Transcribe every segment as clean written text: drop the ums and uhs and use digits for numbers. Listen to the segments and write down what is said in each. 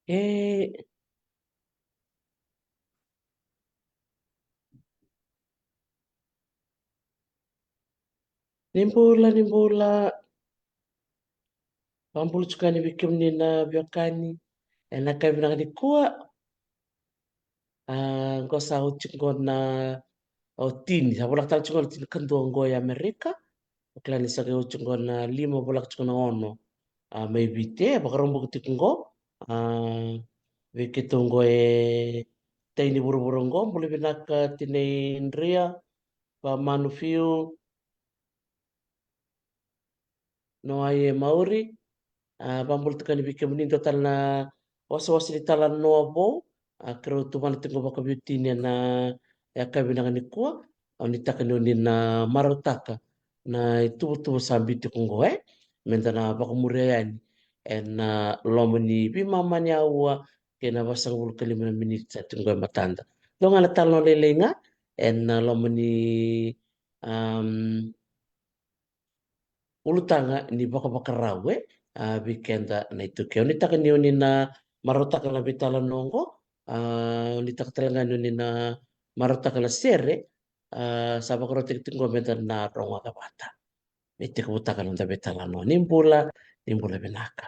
E nimbola pambolotsokany avy akeo amin'ny biakany anakavinany koa ngosa hotsingona otiny mbola tatsingona otiny kandoango ya Amerika oklani saka hotsingona lima mbola katsingona ono maivite bakarombo tikungo veketongo taini buru-burungo mbola vinaka tinay ndria pa manufio no ay mauri pambolo tukani bikam ni total na was-was ni talan no abo kero tuman tingo baka beauty na ya kabinang ni kuwa ni takani ni na marotaka na itu sambi tikungo menta na baka muriani en lomani bimamani awa kena basang bulu kalima minit sa tingo matanda dong ala talon lelenga en lomani um, ulutanga ni baka rawe weekenda na itu keo ni takani ni na marotaka na bitala nongo ni takatrenga ni na marotaka na sere sabak rotek tinggo menta na ronga kabata iti kabutaka na betala no nimbula benaka.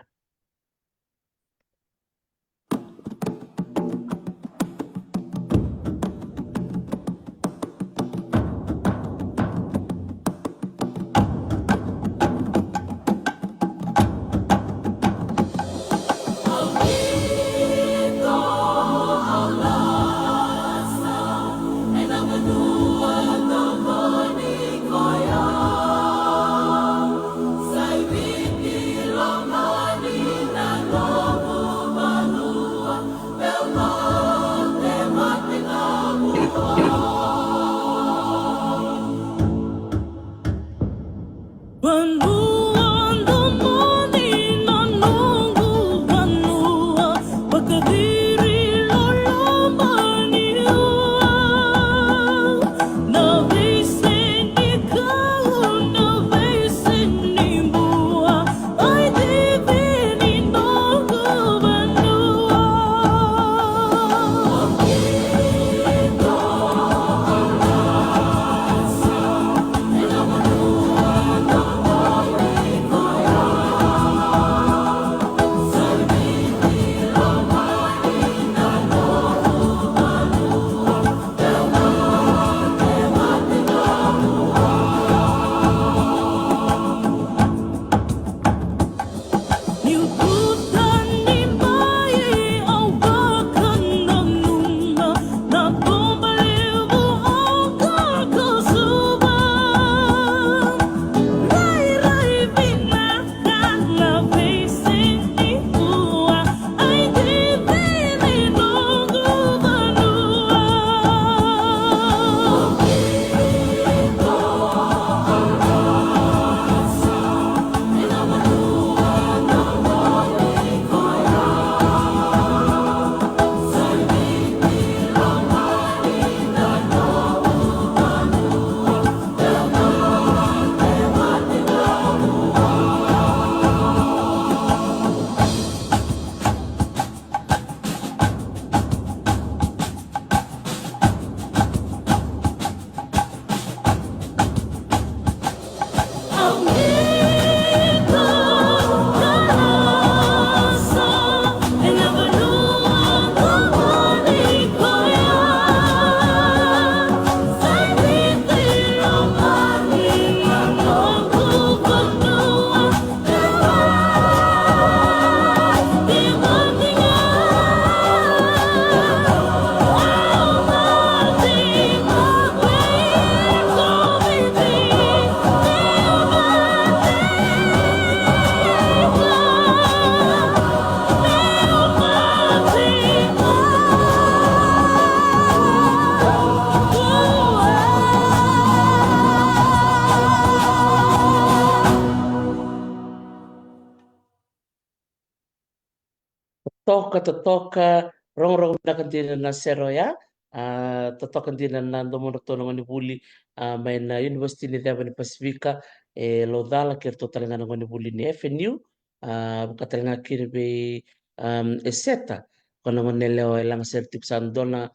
Toka rong na kantina na seroya toka kantina na ndomo tono ni buli may na University ni Devon Pacifica Lodala ker to talanga ngoni buli ni FNU katalinga kirbe eseta kona maneleo elang sertik sandona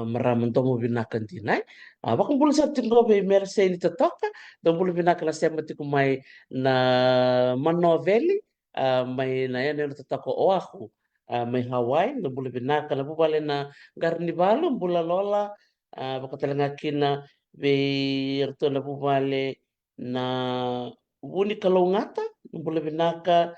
maraman tomo binakan tinai baka bulu sertik gobe merse ini tetoka dong bulu binakan la sema tiku mai na manoveli mai na yana yana tetoko oahu mai Hawaii dong bulu binakan la bubale na garnibalo bula lola baka talenga kina be erto na bubale na uni kalau ngata bulu binaka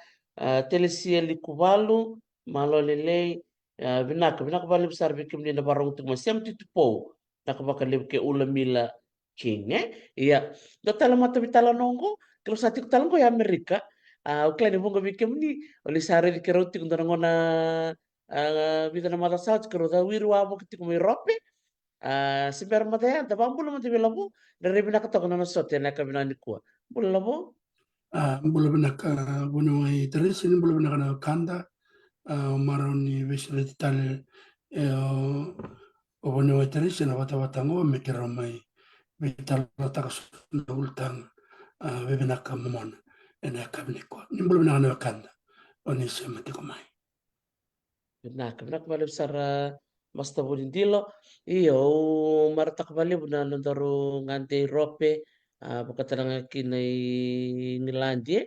telesia likuvalu malo lelei binaka bali besar bikim ni na barong tu masem tu po nak bakal ke ula mila king iya do tala mata bitala nongo kalau sati talang ko ya Amerika ukla ni bunga bikim ni oli sare di keroti kung ngona bita na mata sa kero da wiru abo kiti kumi rope simper mata ya da bambu mata bilabu dari binaka to kana sote na kabina ni kuwa bulu labo Bula binaka buno ay teres ini bula binaka na kanda maron ni vesiliti tale o buno ay teres na wata ngo me kira mai vital takas na ultang bebinaka mamona ena kabni ko ni bula binaka na kanda oni semati ko mai Binaka bali besar basta bulindilo iyo maratak bali buna nandaro ngante rope pagkatarang kinay nilandie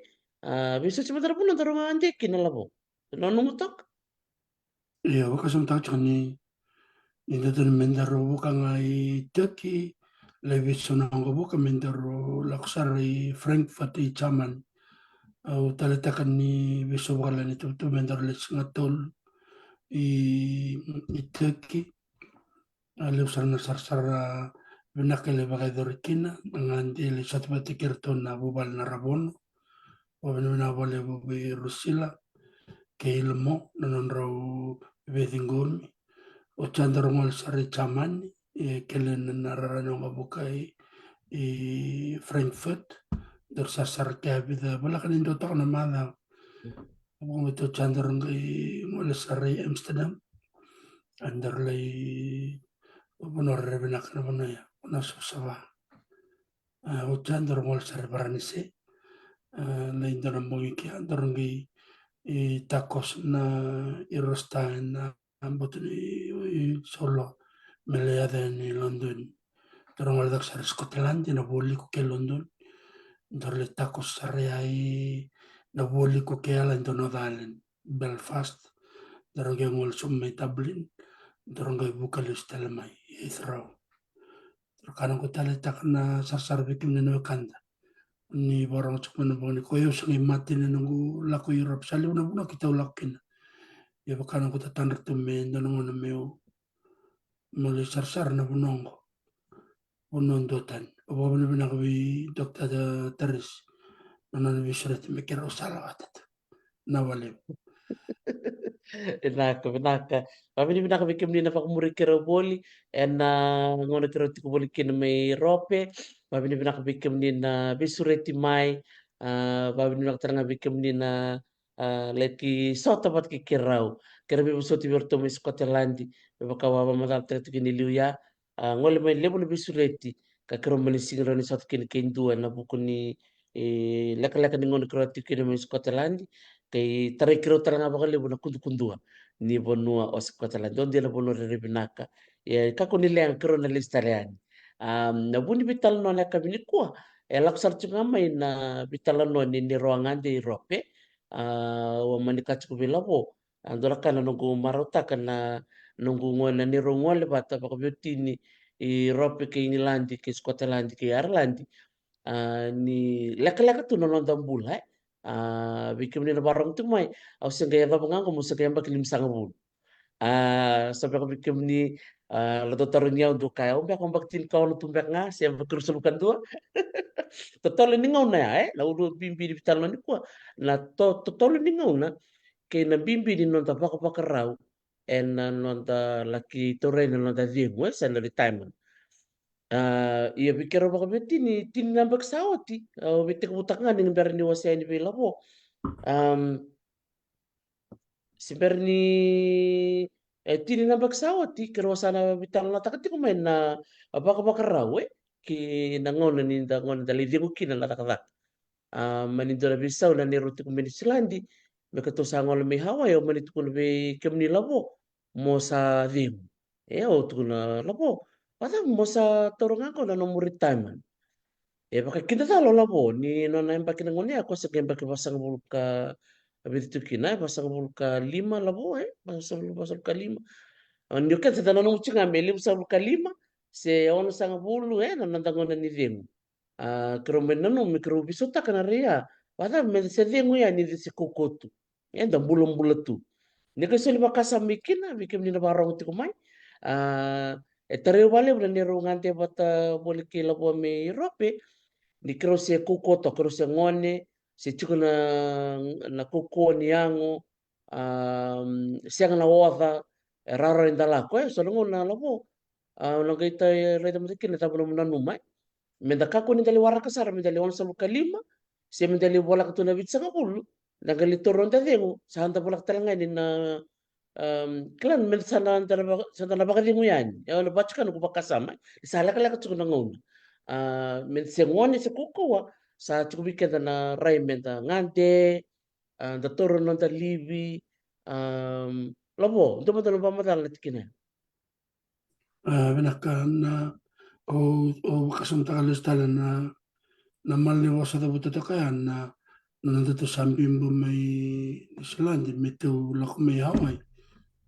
bisa cuma tara pun nandaro ngante kinalabo nanumutak iya wakasam tachani Nindot mendaro buka ngai teki levi sonango buka mendaro laksari Frankfurt i chaman au taletakan ni beso bukala ni tu mendaro les ngatol i teki ale usarna sarsara benakele bagai dorikina ngandi le satbati kirto na bubal na rabono o benuna bole bubi rusila ke ilmo nanon rau bedinggomi o chandarongol sari chaman kelen nararano ngabukai i Frankfurt dorsasar kabida bala kan indo tok na mala mo ito chandarong i ngol sari Amsterdam andar lay bunor rebenak na bunaya una susawa o chandarongol sari baranise lay indo na mongi ki andorong i tacos na i rostain na ambot i solo meleada ni London Dorong aldak sar Scotland na boli ko ke London. Dorle tacos sare ai na boli ko ke ala into Northern Belfast. Dorong ke ngol summe Dublin. Dorong ke bukalis talamai Heathrow. Kanang ko tala tak na sasar bikim na kanda. Ni borong cuk na boni ko yo sangi mati na nungu lako Europe sali na buna kita ulakin. Ya kanang ko tatandar tumen donong na meo muli sar na bunongo. Unondotan. Obo na bi dokta da taris. Nanan bishret mikir usala watat. Nawale. binaka kami ni binaka bikim ni napak muri kero boli en ngono kero tiku boli kin mai rope babi ni binaka bikim ni na bisureti mai babi ni binaka teranga bikim ni na leki sota pat ki kirau kera bi busoti berto mai Scotland baka baba madal tetu kini liuya ngole mai lebu ni bisureti ka kero mani singra ni sota kini kendua na buku ni leka-leka ni ngono kero tiku ni mai Scotland kay taray kiro talanga bakal libo na kundu-kundua ni bonua o sa Scotland don dia na bono re binaka kako nila ang kiro na listarian na buni bital no na kabini kuwa laksar chunga mai na bitala no ni roangan di rope wa manikat ko bilabo andora kana nunggu marota kana nunggu ngona ni rongole bata baka beauty ni i rope ke England ke Scotland ke Ireland ni leka-leka tu nonton bula bikin ni barang tu mai au segaya ba bangang ko musa kaya bakilim sang bul sabi ko bikin ni lato tarunya untuk kaya umbe akong baktin kau no tumbek nga siya bakirusulukan dua totoo ni ngaw na la ulo bimbi di bitalo ni ko na totoo ni ngaw na kay na bimbi ni nonta baka baka raw en nonta laki tore na nonta diemo sa na retirement iya pikir baka betini tin nambak sawati bitik butak nga ni ngambar ni wasaya ni bila po Seperti tini na bagsawati karo sana bitang na takati kumain na baka rawe ki nangon na ninda ngon dali di ko kina na takata manindo na bisaw na niruti kumain silandi me ka to sa ngol me hawa e o mani tu be kemni labo mo sa dim e o tu na labo pata mo sa toronga ko na no retirement e baka kita talo labo ni no na emba kina ngoni ako sa kemba ke pasang bulka abis itu kina pasang bulka lima labo pasang bulka lima ndio kan sa tanong chinga me lim sa bulka lima se ono sang bulu na nandangona ni dim kero menano mikro bisota kana rea pata me se dim ya ni se kokotu da bulong bulatu ni kasi lima kasa mikina mikim ni na barong ti kumai e tare wale bra ni rungante bata bole ke labo me Europe ni kero se kuko to kero se ngone se chuku na kuko ni ango siang na oda rara indala ko so ngo na labo no gaita reda mutikin na tabu na numai menda kako ni dali wara kasara menda li onsa kalima se menda li bola katuna bitsa ngulu nagali toron da dengo sa hanta bola talanga ni na klan men sana na baka dingu yan ya na bachka no kubaka sama sala kala ka tsukuna ngona men se ngone se kukuwa sa tsukubike na rai menda ngante da toron no da livi lobo ndo mo da ba madala tikina Vinaka na o kasamtakalis tala na maliwasa da buta kaya na nandito sambimbo may Islandi meteu lako may Hawaii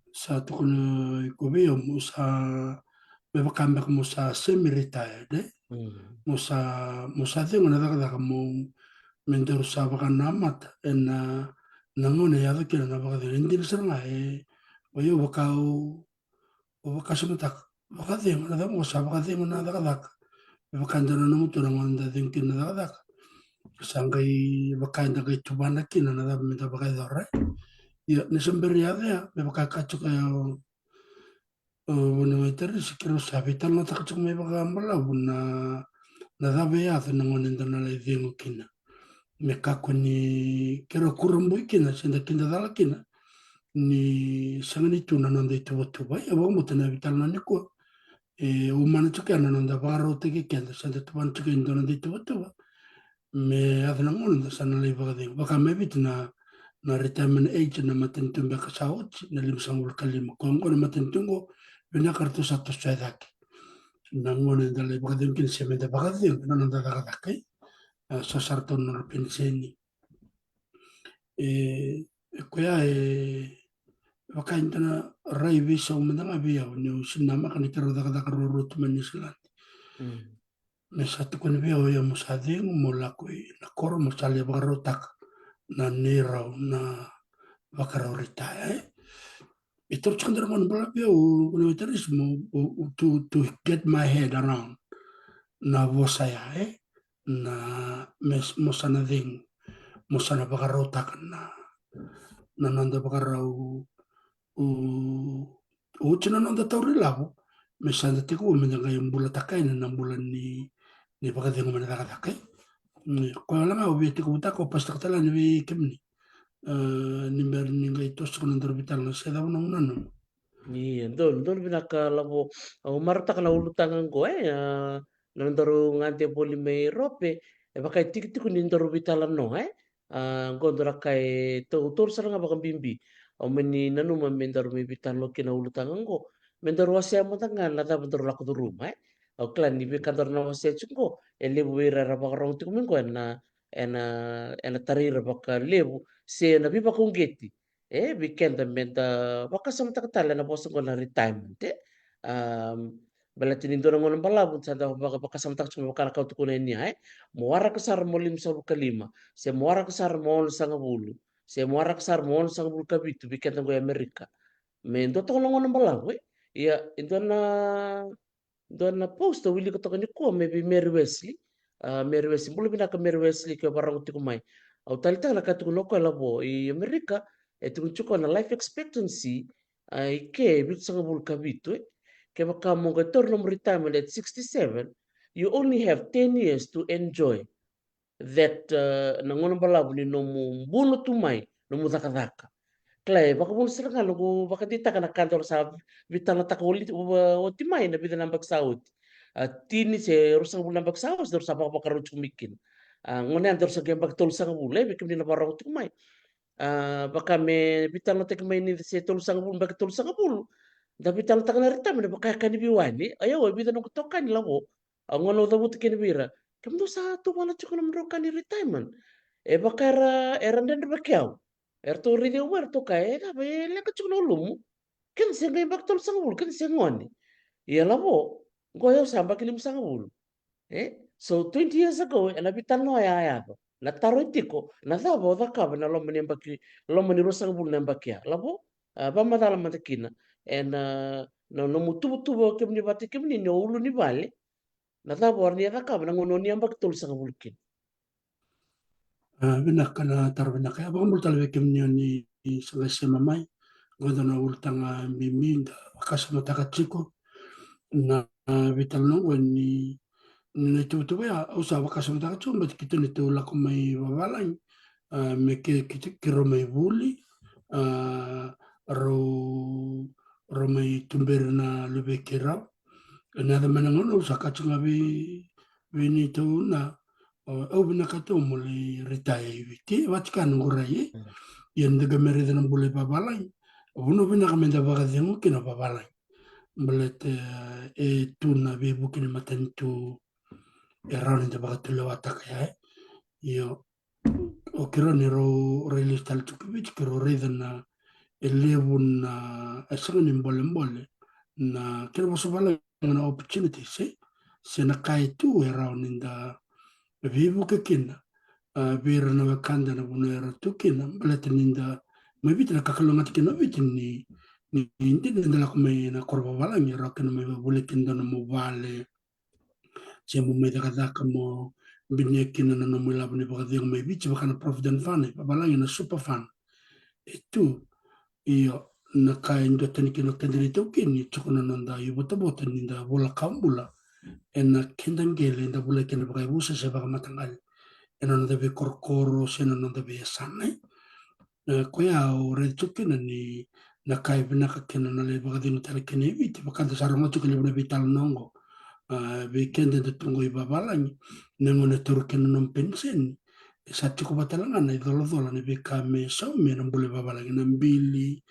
sa to kono kubiyo mo sa may bakambak mo sa semi-retired mo sa tingo na daga mo mendoro sa baka namat na nangone yado kina na baka hindi na sarang oyo o baka sumatak baka tingo na daga mo sa baka tingo na daga bakandana na mutu na nganda dinkin na daga sangkai bakanda kay tubana kina na daga minta baka dore ya nisamberi ya me baka kacu kayo bueno meter si quiero saber tal no takachuk me baka ambala na daga ya na ngona na la dingo kina me kako ni kero kurumbu kina senda kinda dala kina ni sangani tuna nanda itu tuba ya baka mutana vital na niko umana chuka na nanda baro teke kenda senda tuban chuka indo nanda itu tuba me adana ngona sana lai baka dingo baka me bitna na retirement age na matentung baka saot na limsang kalima kongo na matentungo bina kartu satu daki na ngona dalai baka dingo kin semenda baka dingo na nanda daga dakai sasarto na penseni kuya wakaintana rai bisa umandang abiya ni sinama kan ikaro daga rurut manislan me satu kun biya ya musading mula kui na koro musali bagarotak na niraw na bakarorita ito chandra man bala biya unitarismo to get my head around na vosaya na mes mosanading mosana bagarotak na nanda bagarau china nanda tauri labo mesanda tiku menanga yung bula takay na bulan ni pagkadingo man nakatakai ko lang ubi tiku ko pasta katala ni kemni ni mer ni ngai tos ko nandar bital na seda unang nanon iya don binaka labo marta kana ulutangan ko nandaro ngante poli me rope bakai tik nindaro bitalan no gondora kai to saranga baka bimbi o meni nanu mendaro me bitan lo kina ulutangan ko mendaro wasia matangan lata mendaro lako do rumah o klan ni kantor na wasia chungo lebu ira rabaka rong tikumingo ena tarira baka lebu se na biba kongeti weekend menta wakasam takatala na bosan ko na retirement bala tinindora ngo ng balabon sa daw baka wakasam tak chuma wakala kau tukuna niya muara kasar mo lim sa kalima se muara kasar mo sa ngabulu se muara kasar mo sa ngabulu kabitu weekend ngo Amerika men do to ngo ng balabon ya ito na post wili ko to ko maybe Mary Wesley bulu bina ka Mary Wesley ke barang ti kumai au talita na katukuno ko labo i Amerika chuko na life expectancy ay ke bit sa ngabul kabito ke baka mo ga torno mo retirement at 67 you only have 10 years to enjoy that nangono balabo ni no mo buno tumay no mo zakadaka Clay, baka mo sila nga, baka di taka na kantor sa bitang na taka ulit, o timay na bitang ng bagsawot. Tini se rusang bulang bagsawos, sa baka baka rin chumikin. Ngunyan, sa kaya bagtol sa kabulay, bikim din na parang tumay. baka me bitalo tek may ni se tulu sanga bulu baka tulu sanga bulu. Da bitalo takana rita me baka kani biwani. Ayo bita no kutokan labo. Ngono da buti kini bira. Kemdo sa tu mala chukuna mro kani retirement. E baka era ndende bakiao. Erto ridi wer to kai da be le ka chukuna ulumu. Ken se ngai bak tulu sanga bulu ken se ngoni. Iya labo. Goyo samba kilim sanga bulu. So 20 years ago, na bitano ya yabo. Na taro itiko, na thabo da kaba na lomani ambaki, lomani rosang bul na ambakia. Labo, ba madala matakina. And no mutu tubo kemni bati kemni no ulu ni bale. Na thabo arni da kaba na ngono ni ambaki tol sang bulkin. Benak kana tar benak ya bang multal bekem ni selesai mamai ngodo na ultanga mimi da kasama takachiko na vital no ni tu ya usa kasama takachu mbet kitu ni tu la komai babalai me ke kiro mai buli ro ro mai tumber na lebe kira na da manangono usa kachunga vi ni tu na au bina kato muli ritai viti watkan ngurai yan daga mere dana bule babalai uno bina kamenda baga dengu kina babalai belet tuna be bukin matan tu erran da baga tula watak ya yo o kiro ni ro release tal tukibit kiro redana elevun na asangan mbole na kira baso balai na opportunity se na kai tu around in the vivo ke kina bir na wakanda na bunera tukina balatin inda mabit na kakalungat kina bitin ni hindi na ko may na korba wala ni rock na may buletin na mo vale siya mo may dakadaka mo binyakin na mo labo ni baka diyang may bitch baka na provident fund babala na super fund itu iyo nakain do tani kino kandirito kini chukuna nanda yubota bota ninda bola kambula ena kendangele nda bula kena baka ibusa siya baka matangal ena nanda be korkoro siya nanda be sanay kuya ore chukina ni nakai binaka kena na le baka dino tala kena ibiti baka da sarang machu kele buna bital nongo be kende da tungo ibabalangi nengo na turu kena nom pensen sa chuko batalangan na idolo dola ni beka me so me na bule babalangi na mbili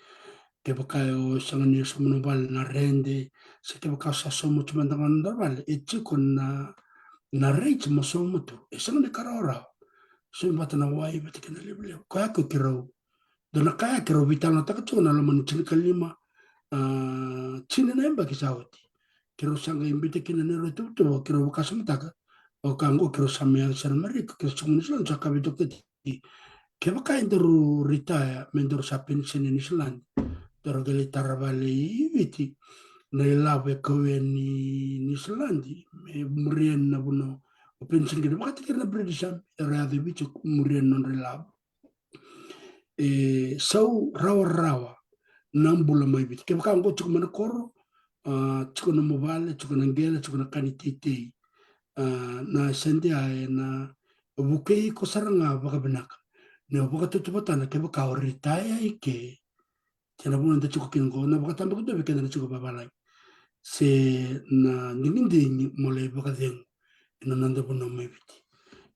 ke baka o sanga ni so monobal na rende sa ke baka sa so mo chumandangan normal e chiko na reach mo so mo tu e sanga ni karora so batana wai batikena lebele kaya ko kirau dona kaya kiro vital na takacho na laman chini kalima chini na emba kisawati kiro sanga imbite kina nero tuto kiro wakasama taka o kango kiro samya sana mariko kiro sumunisulan sa kabito kiti keba kaya ndoro retire mendoro sa pension ni Island doro gali tarabali viti na ilawe kawe ni Island me murien na buno o pension kina bakati kira na Britisham area de bicho murien non relab sau rawa-rawa nambula mai bit ke baka ngo chukuma na koro chukuna mobile chukuna ngela chukuna kanititi na sende ay na bukei ko saranga baka benaka ne baka tutupata na ke baka retire ike tena buna da chukukin go na baka tambak do beka na chukupa balai se na ningindi mole baka deng ina nanda buna mai biti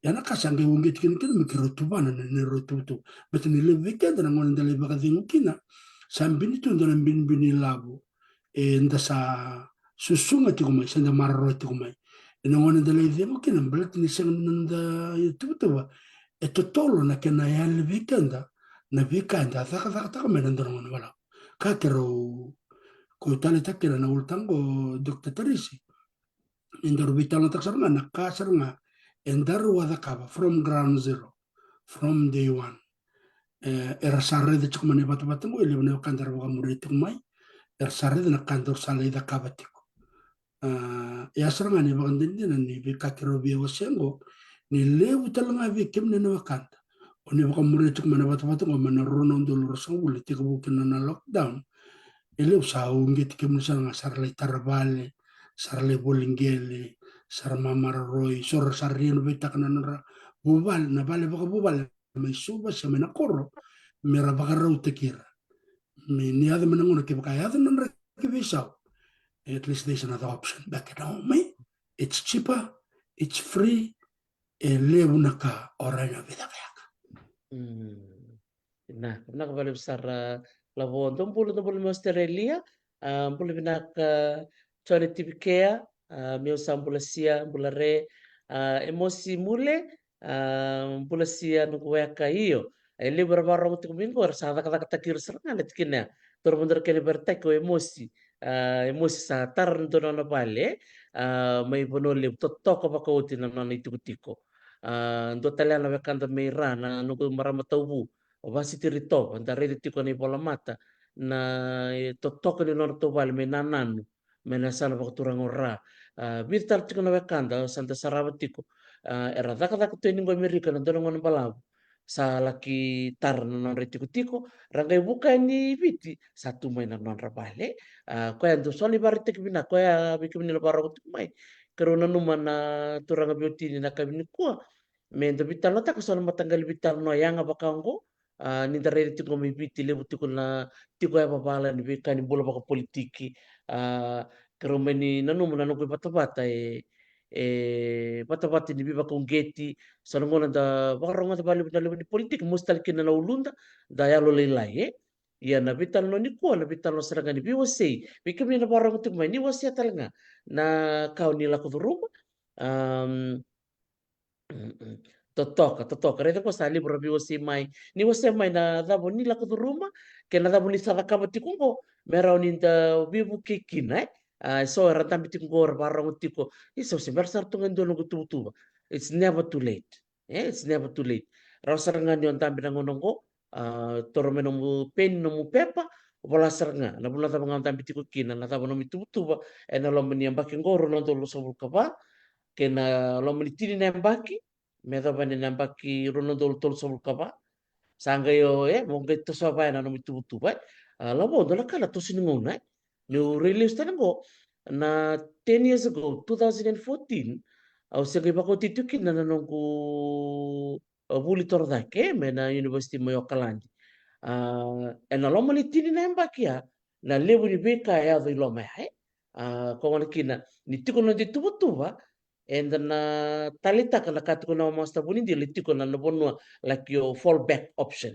yana kasanga wungit kin mikiro tubana ne rotutu but ni le weekend na ngone ndale baka kina sambini tu ndana bini labo nda sa susunga tikumai sanda mararo tikumai ina ngone ndale dingu kina mbalat ni sang nda tutu tolo na kena ya le weekend na weekend taka mena ndana ngone wala ka kero ko tale takira na ultango Dr. Teresi indar vitala taksaranga na kasaranga endaru wada kaba from ground zero from day one era sarre de chukmane batu ngo ile ne kandar wa muriti mai era sarre de kandor sale da kaba tiko ya saranga ne bagandin ni be kakiro bi wasengo ni lewu talanga be kemne no kanda oni baka muriti chukmane batu ngo mana rono ndolo rosangul tiko bukin na lockdown ile usau ngeti kemne saranga sarle tarbale sarle bolingele sar mamara roy sor sarrien beta kana nara bubal na bale baka bubal may suba sa may nakoro mera baka raw tekira may niyada mananguna ke baka yada nan rakibisaw at least there's another option back at home it's cheaper it's free lebu naka oraya vida kaya Nah, pernah kembali besar Lavondo, mbulu mo Australia, mbulu binak chori tipikea, meu sambula sia, mbula re, emosi mule, mbula sia nukuweka hiyo. Ele barbarong tu minggu rasa kata kata kira serangan itu kena. Toro bener kene bertek ko emosi, emosi sa tar ndo na bale, may bonole totoko pa ko tinam na itu kutiko. Ndo talia na wekanda may rana nuku maramatawu. O basi tirito, andare di tiko ni bola mata, na totoko ni lor to bal me nananu, me na sana turang ora. Birtar tiko na wekanda, santa sarava tiko, era daka daka tu ningo Amerika na dono ngona balabu. Sa laki tar na non retiko tiko, rangai buka ni biti, satu mai na non rabale. Ko ando soli baritek bina, ko ya bikin ni labaro mai. Karena numa na turang abioti ni na kabini kuah. Mendo bital no tako sono matanggal bital no yang abakango ni dare tiko mi biti lebu tiko na tiko ya babala ni beka ni bola baka politiki kero meni nanu nanu ko bata bata bata bata ni biba kong geti sono ngona da baronga da bali na lebu ni politik mustal kina na ulunda da ya lo lelai ia na bital no ni ko na bital no seranga ni biwa sei bikim ni na barang tiko mai ni wasi atalanga na kau ni la ko rumah Mm. Totoka. Rete ko sa libro bi wasi mai. Ni wasi mai na dabo ni lako tu rumah. Ke na dabo ni sa kaba tikungo. Merau ni ta bibu kikina eh. So rantam tikungo barang tiko. Iso si bersar tungan dolo kutu. It's never too late. It's never too late. Rau sarangan yon tambi na ngonongo. Toro menomu pen nomu pepa. Wala saranga. Na bula tabang tambi tiku kina. Na tabo nomi tuba. E na lomba ni ambaki ngoro na dolo sobul kaba. Kena lo melitini nembaki meda bane nembaki rono dol tol sol kaba sanga yo mo getto so ba na no mitu tu ba la bo dola kala to sini ngona no release tan go na 10 years ago 2014 au sege ba ko tituki na no ku buli torda ke me na university mo yokalandi e na lo melitini nembaki ya na lebu ni beka ya do lo mai ko ngona kina ni tiko no di tuba and then talita kana katu na masta buni di liti ko na bonua like your fallback option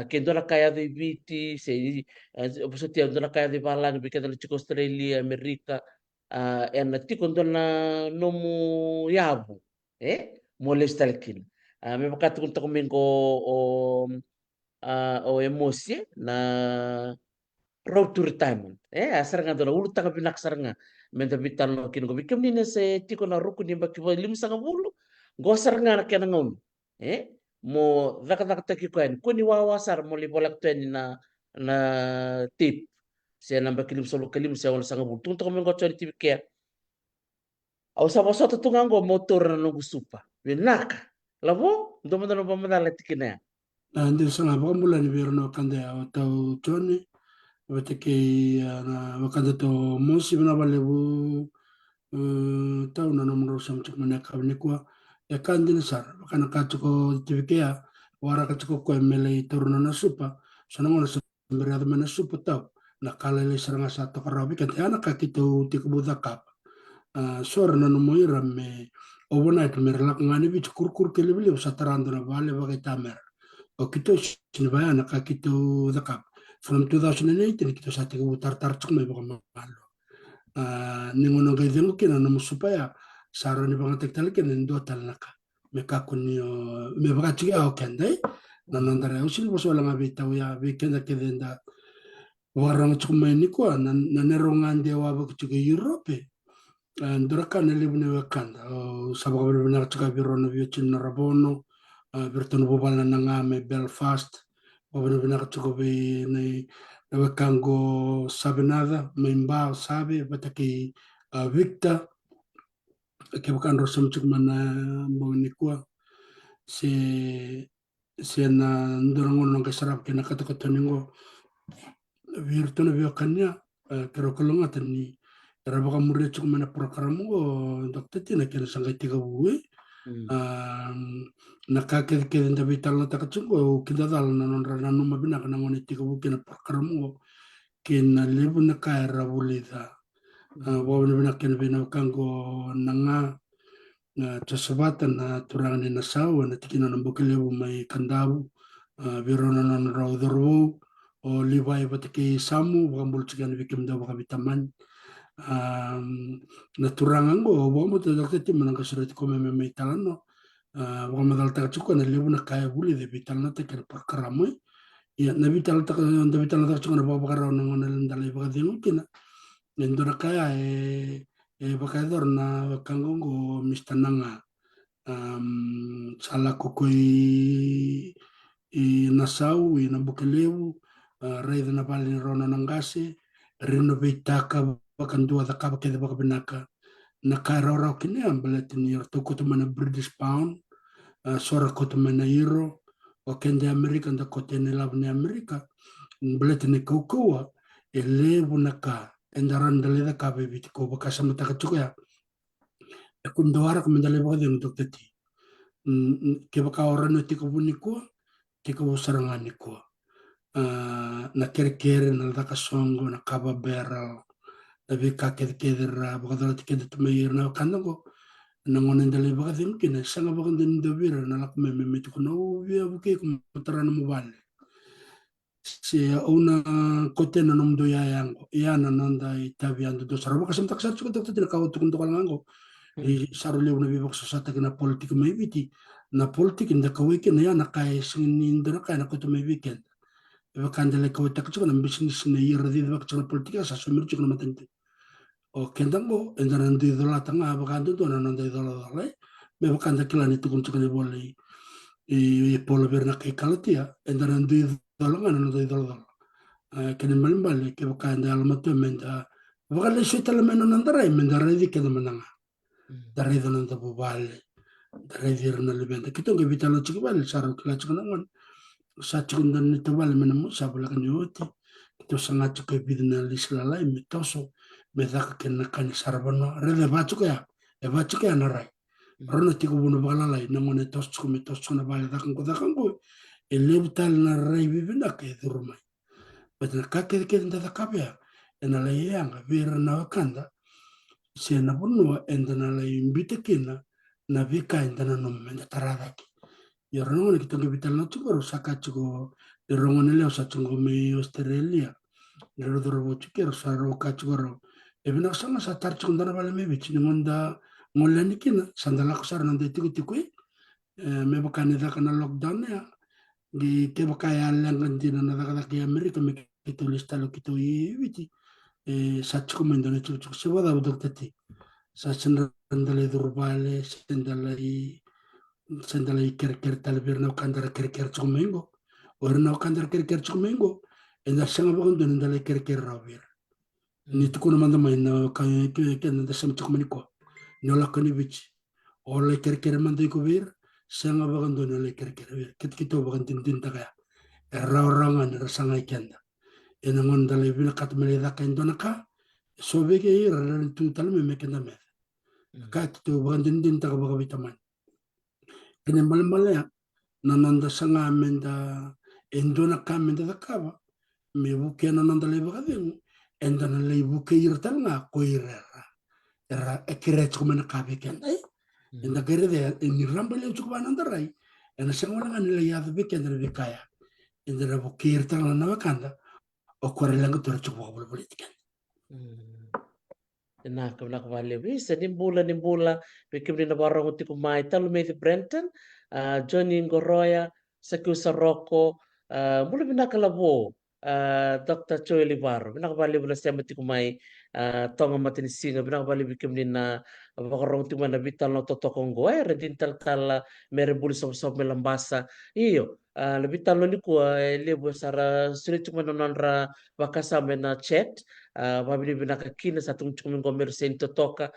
kendo na kaya di biti se opso ti ando na kaya di bala ni bika dali Australia Amerika and na tiko ndo na nomu yabu molesta lekin me bakatu kun tako mingo o emosi na road to retirement asaranga dona ulu taka pinak saranga menta bitan no kin go bikem ni se tiko na ruku ni baki bo lim sanga bulu go saranga na kena ngom mo daka daka taki ko en kuni wawa sar mo li bolak to na tip se na baki lim solo kalim se wala sanga bulu tung to mengo chori tip ke au sa boso to tungango motor na no gusupa binaka labo ndo mo no pamada letikina Ndio sana bamula ni verno kande atau Johnny watake na wakanda to mosi bana balebu tau na nomro sam chuk mana kabne kwa ya kandi na sar kana katuko tivikea wara katuko ko mele torno na supa sana ngona sambere mana supa tau na kala le saranga sato karabi kan ana kakito tikubuda kap sor na no moira me overnight me relak ngani bi kurkur kele bile satarando na vale bagai tamer o kito sinibaya na kakito da kap from 2018 kito sa tiku tar chuk me baka malo ningono ga dengo kina na musupaya saro ni banga tektal kina ndo talaka me kakuni me baka chiki au kende na nandara usil boso la mabita ya be kenda kedenda warang chuk me ni kwa na nerongan de wa baka chiki Europe ndoraka na libne wakanda sabaka libne chika birono viochin na rabono birtono bobal na ngame Belfast bobal na chika bi ni wakango sabenada memba sabe bataki Victor ke bukan rosam cuk mana mau nikwa se na ndorong nong kasarap ke nakato kato ningo virtuno biokanya kero kolonga tani era baka murid cuk mana program go dokter tina kena sangkai tiga buwe nakake ke nda vital na takachuk go kinda dal na non rana no mabina kana ngoni tiga buwe kena program go kena lebu na kaya rabulida wawna bina kena bina kango nanga na tasabatan na turangan ni nasawa na tikina ng bukiliw may kandaw Virona non raw dorwo o liwai batike samu wakambul chikan vikim da wakabitaman na turangan go wa mo te dakte tim nang kasret ko me me talano wa madal ta chuko na lebu na kaya buli de bitalna te ker perkaramoy ya na bital ta chuko na baba karaw na ngona landalay bakadingo kina nendora kaya bakador na kangongo mistananga sala kokoi i Nassau, i Nabukeleu, raida na vale ni Rona Nangase, rino beitaka bakandua da kaba kede baka benaka na kaira ora kini ambalet ni orto koto mana British Pound, sora koto mana Euro, o kende Amerika da kote ni lab ni Amerika, ambalet ni kaukua, e lebu na ka, endaran dale da kabe biti ko baka sama taka chuka ya, e kundoara kumendale baka deng tok teti. Ke baka ora no tika buni ko, tika busarangani ko. Na kere na daka songo na kaba beral na vika kede bakadala tikede tumayir na kandango na ngonen dali bakadim kina sanga bakandin dobira na lak me tuko na uvi abuke kumutara na mubale si una kote na nomdo yayango na nanda itabi ando do sarabo kasam tak sarcho tak tina kawo tukun to kalango i saru lew na bibak sosata na politik may biti na politik inda kawike na na kay singin indra kay na koto may weekend kandale ko takcho na business na yirdi bak chana politika sa sumir chukna matente o kendango endaran di dola tanga bakando do na nanda dola dole me bakanda kilani tukun chukne bole i polo berna kay kalatia endaran di dola ngana nanda dola kene malimbali ke bakanda almato menda bakale shita la meno nandara menda redi kene mananga dari do nanda bubale dari dirna libenda kito ke vitalo chukbal saro kila chukna sa chukundan nito bale menemu sa bala kan yoti to sanga chuke bidna lisla me toso me daka ken kan sarbano rede ba chuke ya e ba chuke na rai rono tiku bunu bala lai na mone tos chuke me tos na bale dakan ko e lebtal na rai bibina ke durmai bet na ka ke nda kapya ena la yanga vir na wakanda se na bunu enda na la imbite kina na vika enda na no me tarada ya rongo kita ngi vital na chuko saka chuko de rongo ne leo sa chungo me Australia de ro dro bo chuko sa ro ka chuko ro e bina sanga sa tar chuko ndana bale me bichi ni ngonda ngolla ni kina sandala ko sar nande tiku tiku me baka ne da kana lockdown ya di ke baka ya lang dina na da ka Amerika me kito lista lo kito i biti sa chuko me ndone chuko se wada budok tati sa sandale durbale sandale sandalay ker talbir na kandara ker chumengo or na kandara ker chumengo enda sanga bakon don ndalay ker rawir ni tukuna manda may na ke na sam chukmani ko no la kani bich or la ker manda ko bir sanga bakon don ndalay ker wir kito bakon tin taka raw na sanga kenda ena ngon ndalay bil kat mele da kan donaka so bege ran tu talme me kenda me ka kito bakon tin taka bakon vitamin kene mal ya nananda sanga menda endona kamenda da kaba me buke nananda le bagadeng endana le buke irtal nga ko irera era ekret kuma na kabe ken ai enda gere de ni ramba le chukba nanda rai ena sanga wala ngani le yadu be ken de kaya enda na buke irtal na wakanda o kore langa tora chukba bol politikan na kabla kabale bisa nimbula pekimni na barang uti kumai talu methi Brenton Johnny Ngoroya Sakiu Saroko mula binaka labo Dr. Choi Libaro binaka bali bula sema ti kumai tonga matini singa binaka bali bikimni na bakarong ti mana vital no totokong goe redin tal mere buli sob melambasa iyo lebih talo ni kuwa lebo sara sulit cuma nonra bakasame na chat mabili binaka kina sa tung chumi ngomer sen totoka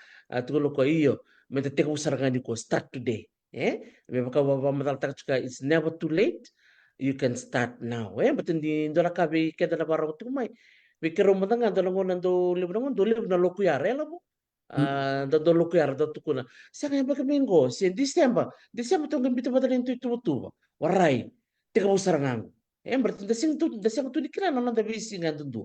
tulo ko iyo mete teka usarangani ko start today me baka baba matal tak chuka it's never too late you can start now betin di ndola ka be keda na barang tu mai be kero matanga ndola ngona ndo libu na loku yare la mo do loku yare do tukuna sanga yamba ka mingo si December tong gambito badalin tu warai teka usarangangu berarti dasing tu dikira nona da bisi ngandu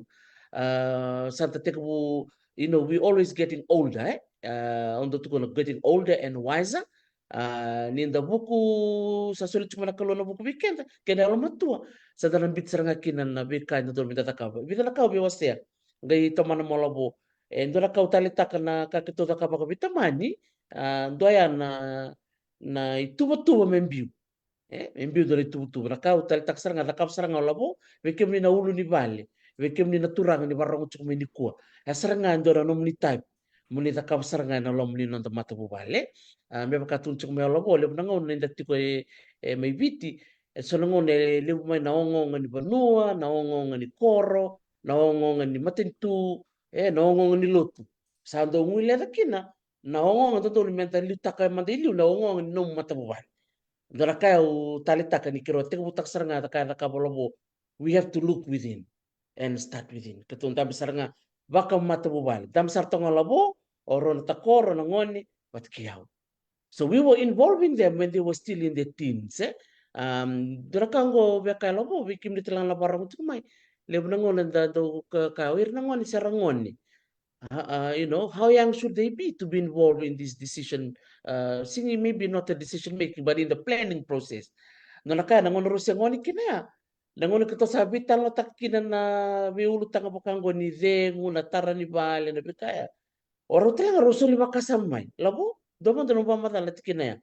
Santa Tekabu, we always getting older, on the getting older and wiser. ninda buku sa sulit cuma kalau na buku weekend kena alam matua sa dalam bit seranga kinan na bika na dol minta kau bita na kau biwas ya gai tomana molabo ndora kau tali takana ka kito ta kapa bita mani doya na itu betul membiu membiu dari tubu na kau tali tak seranga na kau seranga labo wekem ni na ulu ni bale wekem ni na turang ni barang cuk ni kuah seranga ndora nom ni type muni ta kau seranga na lom ni nonta mata bu bale me pakatun cuk me labo le nangau ni ndati ko mai biti so nangau ne le mai na ongo ngani banua na ongo ngani koro na ongo ngani matentu na ongo ngani lotu sando ngui le kina na ongo ngata tolu menta liu taka mandeliu na ongo ngani nom mata bu bale Dora kaya u talita ka ni kiro te butak saranga ta kaya ka bolobo we have to look within and start within ketun tabi saranga baka mata bubal dam sartonga labo oron takoro na ngoni wat kiyaw so we were involving them when they were still in their teens dora kango be kaya labo we kim ditelang la barang tu mai lebu na ngoni da do ka kawir na ngoni sarangoni how young should they be to be involved in this decision? Singing maybe not a decision making, but in the planning process. No naka nangon rusya ngoni kina. Nangon kito sabi talo takina na miulu tanga bakango ni zengu na tara ni bale na bikaya. Oro tala ruso lima kasamay. Labo, doon doon ba matala tikina ya.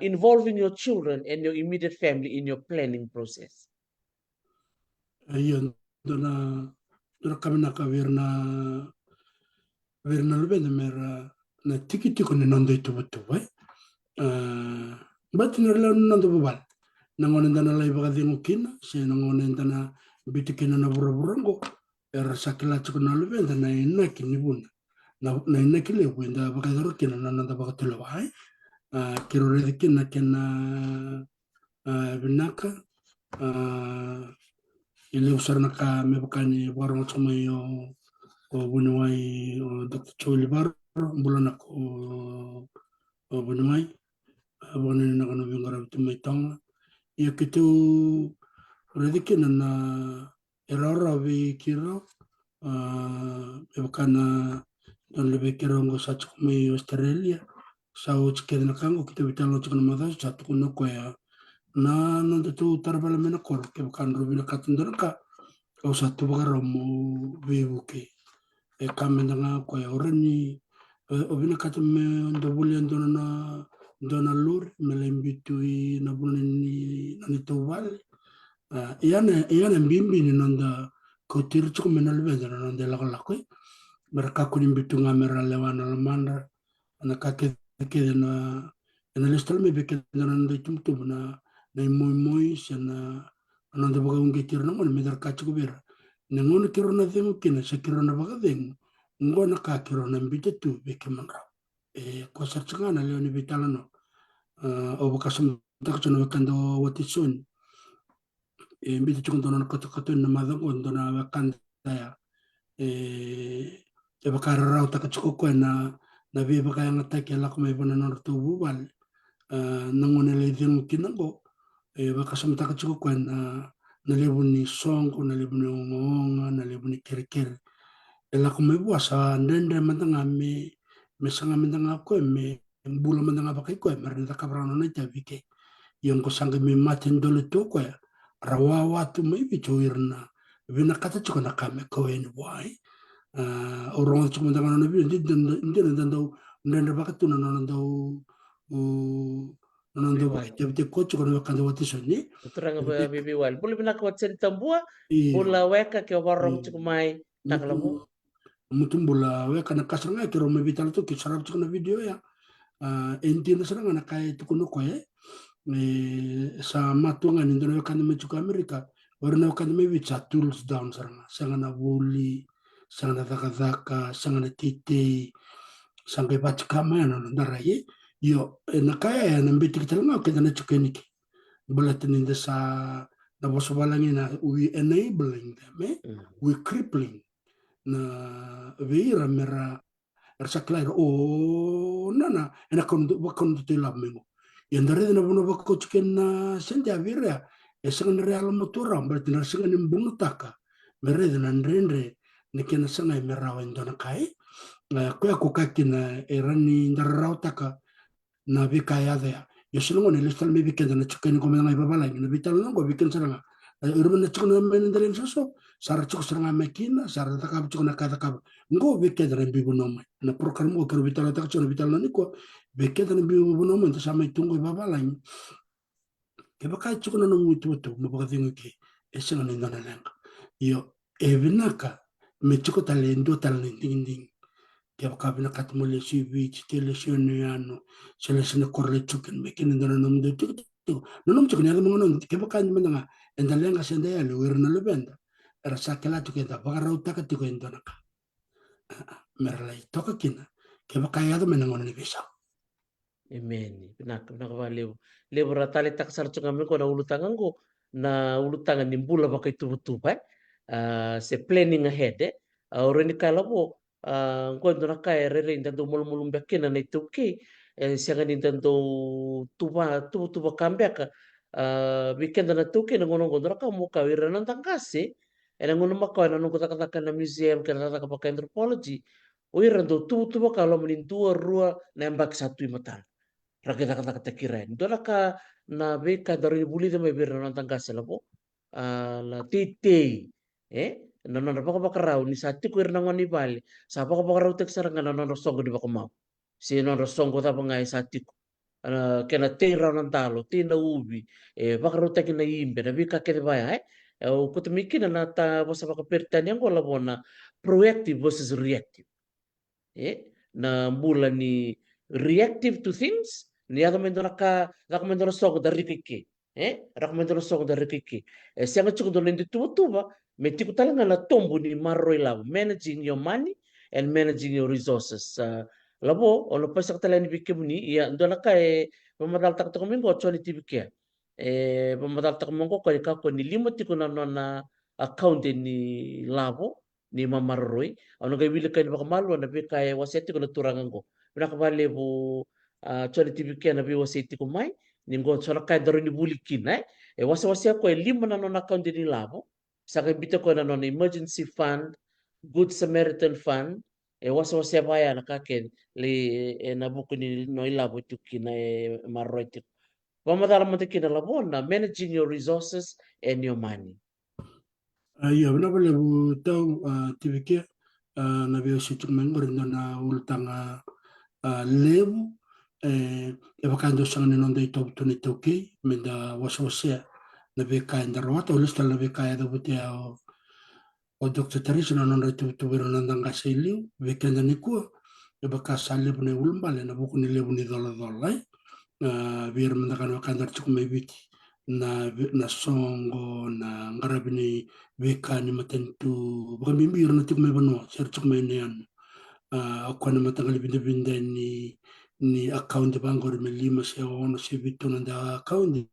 Involving your children and your immediate family in your planning process. Ayun, doon kami nakawir na lube na mera na tiki ko ni nando ito buto ba? Ba't nila nando bubal? Nangonan na lay baka dingukin, siya nangonan na bitikin na bura-burango, era sa kilatso ko na lube na inakin ni buna. Na inakin libo, na baka darukin na nanda baka tulaway. Kiro ridikin na kina binaka, ili usar na ka may baka ni warang at sumayo o bunuay o Dr. Choli Bar, bulan ako o bunuay, buwan na kanabing karab tumay tanga. Iya kitu redikin na erora vi kiro, ebakana don lebe kiro ngo sa chukumi Australia, sa uchikir na kango kita bitang lo chukuna madas satu kuno koya na nanda tu tarbala mena kor ke bakan rubina katundar ka kau satu bakar mo vibuke kamen nga koya orani obina katume ndo bulian dona lur melembitui na bulani nanito wale iana mbimbi ni nanda kotir chuko menal benda nanda lakolakoi mereka kunim bitu ngamera lewana lamanda na kake kede na listal me beke na nanda tumtum na moy sana nanda baga unge tir na mon medar kachu bera nengon kiro na demo kina sa kiro na baga demo ngona ka kiro na mbite tu beke manra ko sa tsanga leo ni bitala no o baka sum takcho na kando watison mbite chukon na kato na madangon na wakanda ya baka raraw takcho ko na biba kaya ngata kaya lako may bana na tubu wal nangon na din kinango baka sum takcho ko na nalibon ni song ko nalibon ni ngonga nalibon ni kirikir lako may buwasa ndende matanga me sanga matanga ko me bula matanga bakay ko marinda kabrano na tabike yung ko sangga may matin dolo to ko rawawa to may bichuirna binakata chuko na kame ko en why orang chuko matanga na bi hindi na daw ndende bakit na daw nando bakit jabte ko chuko na kanda wati soni Tuturanga ba bibi wal bulu bina ko tsen tambua bula weka ke warong chukumai taklamu mutum bula we kana kasranga kiro me vital to kisarap chukna video ya enti na saranga na kai tukuno ko sa matunga ni ndono kana me chuka Amerika warna kana me vicha tools down saranga sanga na wuli sanga na zaka sanga na tite sanga bach kama na ndaraye yo na kaya na mbiti kitalanga kada na chukeniki bula tininda sa na bosobalangin na we enabling them we crippling na veira mera ersaklair nana ena kondo te lamengo yandare na bono bako chicken na senda vira esangan real motora berarti na sangan imbung taka mere na ndrendre ne kena sanga mera wendo na kai ko ya kokaki na erani ndarau taka na vika ya dea ya silongo ne listal me weekend na chukeni ko menga ibabala na vital ngo weekend saranga urban na chukuna men ndalen soso sara chuk saranga mekina sara takab chukuna kata kab ngo weekend na bibu no na program ko kero vital tak chukuna vital ni ko weekend na bibu no men sama itungo ibabala ke baka chukuna no mutu to mo baka tingo ke eselo ni ndana lenga yo evinaka me chuko talendo talending que acaba na catmole si vich televisione hanno se le sene corre chuken me ken ndana nom de tik no nom chuken ya mo non ke baka ni manga enda lenga sende ya le werna le benda era sakela chuken da baka rauta ka tiko ndana ka merla itoka kina ke baka ya do menangon ni bisa Amen. Pinak ba lebu ratali tak sar chunga ko na ulutangan ko na ulutangan ni bula ba kay tubutuba. Se planning ahead already kala po ko ndo kay rere intando mulmulum bekin na ituki siya ni intando tuba kambek weekend na tuki na ngono ndo ka mo ka wira nang tangkasi ena ngono makaw na nung kata na museum kana kata ka anthropology wira ndo tuba kalau menintua rua nembak satu imatal rakita kata kiren dola ka na beka dari buli de me bir nang tangkasi labo la titi nonon apa ka bakarau ni sati ko irna ngoni bali sa pa ka bakarau tek saranga nonon songo di bakamau si nonon songo ta pangai sati ko kena te raunan talo te na ubi bakarau tek na imbe na bika ke baya o ko te mikina na ta bosa baka pertanyang ko labona proactive versus reactive na mula ni reactive to things ni aga mendo naka mendo na songo dari kike rakamendo na songo dari kike sianga chuko do lendi tuba meti ko talaga na tombo ni maroi lavo managing your money and managing your resources labo ono pasa katala ni bikke muni ya ndo naka pamadal tak to mingo choni tibike pamadal tak mongo ko ka ko ni limoti ko na account ni lavo ni mamaroi ono ga wili kan baka malu na be kay waseti ko na turangan ko pina ka bale bu choni tibike na be waseti ko mai ningo chona kay daro ni bulikin wasa wasa ko lima na non account ni lavo sa kay bito ko na non emergency fund good samaritan fund wasa wasa baya na kaken le na buku ni no ilavo tukina maroi tik pamadala mo tikina labo na managing your resources and your money. ya bana bale bu tau tibike na be situ mengor na ultanga lebu e bakando sang non dei top to ni toki menda waswasya na be ka ndar wata ulistal na be ka da butia o Dr. Teresa na non retu tu bero nandanga seliu be kenda ni ku e baka salib ne ulmbale na buku ni lebu ni dola dola biar mendakan wakandar cukup mebiti na songo na ngarabini beka ni matentu bukan bimbir na cukup mebano ser cukup menean ako na matagal binda ni account bangor me lima se ono se bitu nanda account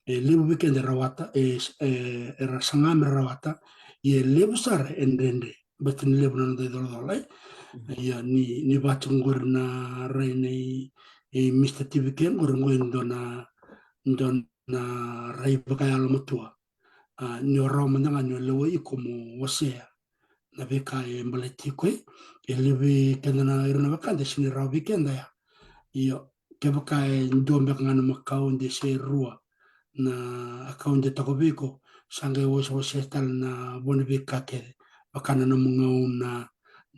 lebu weekend rawata era sangam rawata ye lebu sar endende batin lebu nanda dola ya ni batung gor na rene Mr. TVK gor ngoin dona rai bakaya matua ni ro mandanga ni lewo ikomo wasea na beka e mbaleti kwe elewe kendana irona bakande sini raw weekend ya iyo ke baka e ndombe ngana makau de se rua na account de takobiko sange was tal na boni beka ke bakana no ngau na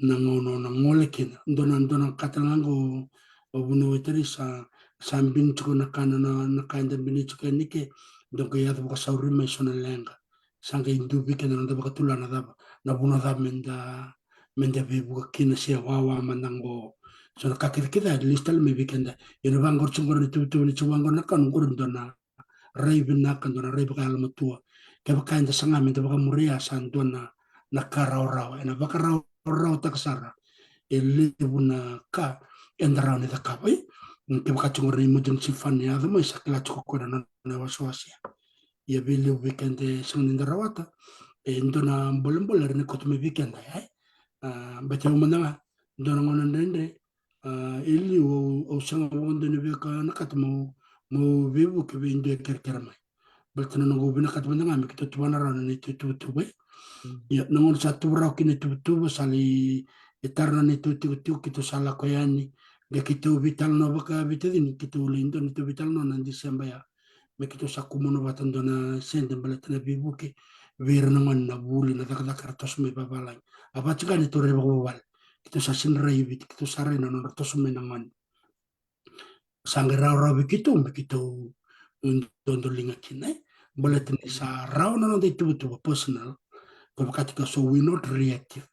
ngono na ngolekin dona katangango obuno weterisa sambin chuko na kana na kanda bini chuko nike donc ya baka sauri mai sona lenga sange indu bika na ndaba katula na daba na buna daba menda bebu kina sia wawa mandango so na kakir kita listal me bikenda ina bangor chungor ni tu ni chungor na kan ngor ndona rai bina kan dona rai baka alma tua ke baka inda sanga menda baka muria san dona na karau raw ina baka raw taksara ele buna ka endrau ni takabai ke baka chungor ni emergency fund ya dama isa kala chuko na waswasia ya bili weekend sungin darawata ndona mbolembole rene kotume weekend ay bete umana ndona ngona ndende ili o sanga wonde ne beka nakatmo mo bebu ke binde kerkerma baltana no gobina katmo ngam ke tutwana rana ne tutubai ya nangol satu raw kine tutu sali etarna ne tutu kito sala koyani Kita vital no baka vitadini kita ulindo ni vital no nan Desember ya me kita sakumono batando na sende baleta na bibuke ver na man na buli na takada kartos me babalay apa chika ni tore babal kita sa sinray bit kita saray na no tos me nangan sangra raw kita me kita dondo linga kine baleta ni sa raw na no de tu personal ko katika so we not reactive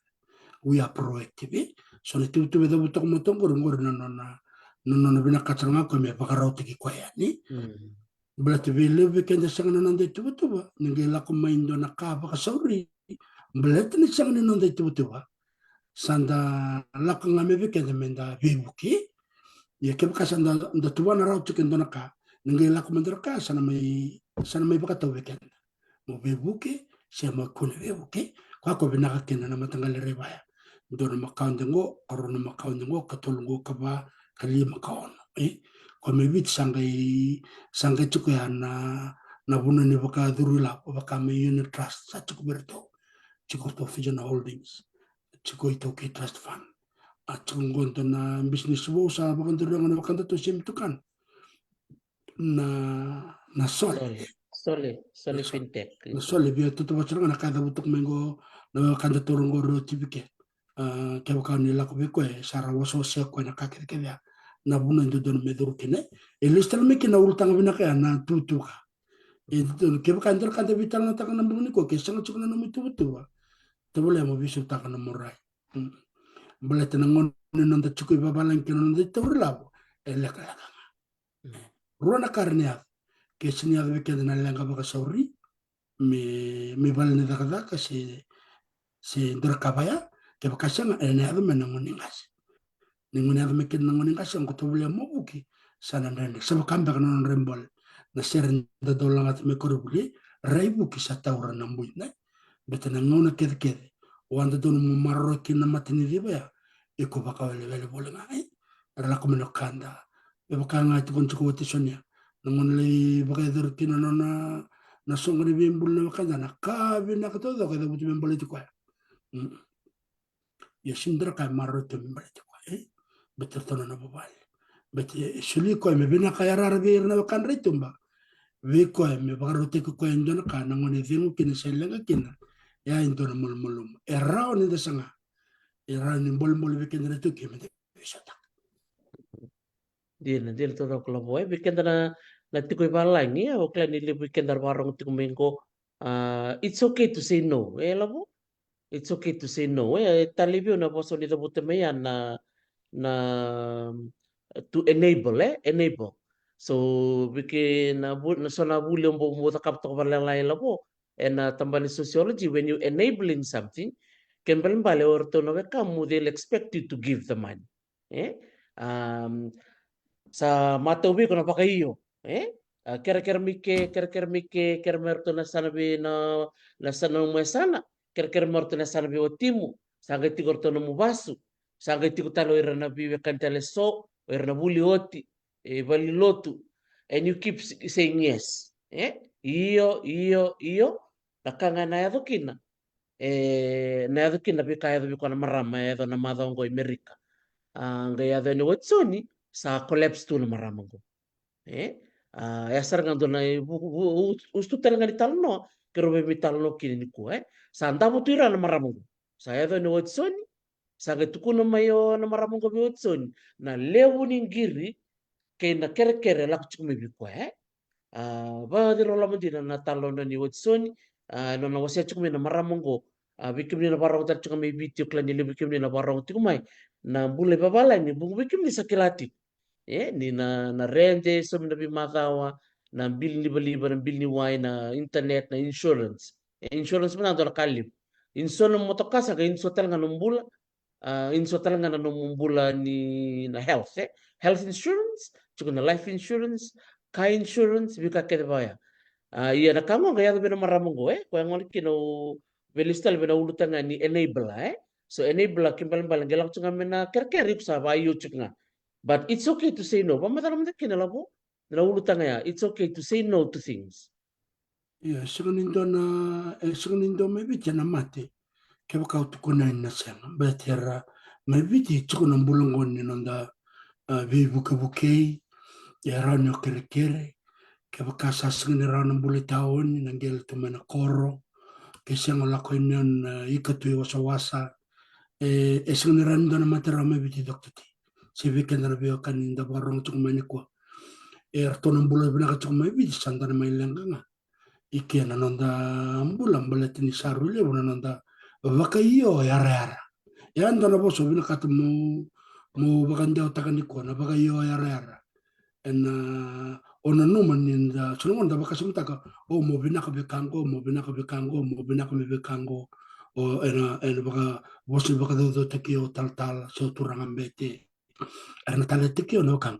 we are proactive so ni tu da butok mo tong ngor na bina katranga ko me pakaraw tiki ko yani Berarti vile weekend sa nga nanday tuba nangila ko maindo na kapa kasauri berarti ni sa nga nanday tuba sanda laka nga me weekend menda bibuki ya kaya kasanda da tuwa na raw chicken do na ka nangila ko mandar ka sana may baka to weekend mo bibuki siya magkuna bibuki kwa ko binaka kina na matanggal ribaya do na makaon dengo aro na makaon dengo katulungo ka ba kali makaon Kome bit sangai cukup ya na buna ni baka durula baka me unit trust sa cukup berto cukup to Vision Holdings cukup itu ke trust fund cukup gonto na business wo sa baka durula na baka to sim tukan na Sole fintech na sole biar tu bacaan na kada butuk mengo na baka turun goro tibike kaya baka nila ko biko sara waso siya ko na kakit kaya na buna ndo don meduru kene elistal me kena ultang bina kaya na tutu ka itu keba kantor kanta vital na takana buni ko kesang chukna na mutu butu ba tabule mo bisu takana morai bale tanangon nanda chukui babalan kena nanda tawur labo elaka laka ruana karnia kesnya be kena na langa baka sauri me bal ne dakada ka se drakabaya keba kasang ene adu menangon ingas ningunya me ken nangon ingas ang kutubule mo buki sana ndende sabo kamba kana rembol na seren da dolang at me korubuli raibu kisa tawra nambuy na betana ngona kede wanda don mo marro kin na matini diba ya iko baka wele bole ngai rala ko meno kanda e baka ngai tukon tuko tisonya nangon le baka dur kin na songri bimbul na kanda na kabi na kato do kada buti bimbul itu kwa ya sindra ka marro to bimbul itu kwa betul tono na babal beti suli ko me bina kaya rarbi na kan ritumba we ko me bagarote ko indona ka nangone zingu kin selenga kin ya indona mulum errao ni desanga era ni bol be kin retu ki me besata Dia to ko boy weekend na tikoy balang ya o klan ni weekend dar warong tiko mengko it's okay to say no labo it's okay to say no talibio na boso ni tabute me na to enable so bikin na so na buli mo takap to balay labo and tambani sociology when you enabling something can bale or to no kamu they'll expect you to give the money eh sa matubi ko napakaiyo kera merto na sanabi na sanang sana kera merto na sanabi o timu sangay tigor to no mubasu sangay tigo talo ira na biwe kantale so ira na buli oti balilotu and you keep saying yes iyo nakanga na yado kina na yado kina bika yado biko na marama yado na madongo Amerika nga yado ni watsoni sa collapse tu na marama go yasar nga doon ay usto talaga ni talno pero may talno kini ni ko sa anda mo tira na marama go sa yado ni watsoni sa gatukuno mayo na marama go mi watsoni na lewu ni giri kay na kere lak chukumi biko ba di rola mo din na talo na ni watsoni no na wasya chukumi na marama go bikim ni na barang tar chukumi video klan ni bikim ni na barang tikumay na bule babalay ni bikim ni sa kilati ni na rente som na bimatawa na bill ni baliba na bill ni wai na internet na insurance insurance mo na do kalib insurance mo to kasa ka inso talaga numbula inso talaga na numbula ni na health health insurance chuko na life insurance car insurance bika kede baya iya na kamo gaya bina maramongo kaya ngol kino belistal bina ulutan ni enable so enable kimbal bal gelak chunga mena kerkerip sa bayu chunga but it's okay to say no. Pamadaram na kinalabo. Naulutan nga, it's okay to say no to things. ya signindo maybe jana mate keba ka tukuna na senga betera maybe ti tukuna bulungon ni nanda vi buke-buke, ya rau nyo kere-kere, ke bakasasang ni rau ng bulitaon, nanggel tumana koro, ke siyang lako inyon ikatu wasa-wasa, esang ni rau na matara may biti doktor. Si Viken na biyo kan da barong tung manikwa. Erto ng bulo binaka tung may biti sanda na may langga nga. Iki na nanda ambulang balatin ni sarule wala nanda vakayo yara-yara. Yan na boso binaka mo bakanda utakan ko na vakayo yara-yara. And ona numan ninda sunungon da baka sumtaka mo binaka bekango o ena baka bosi baka do tekio tal so turangan bete erna tal tekio no kan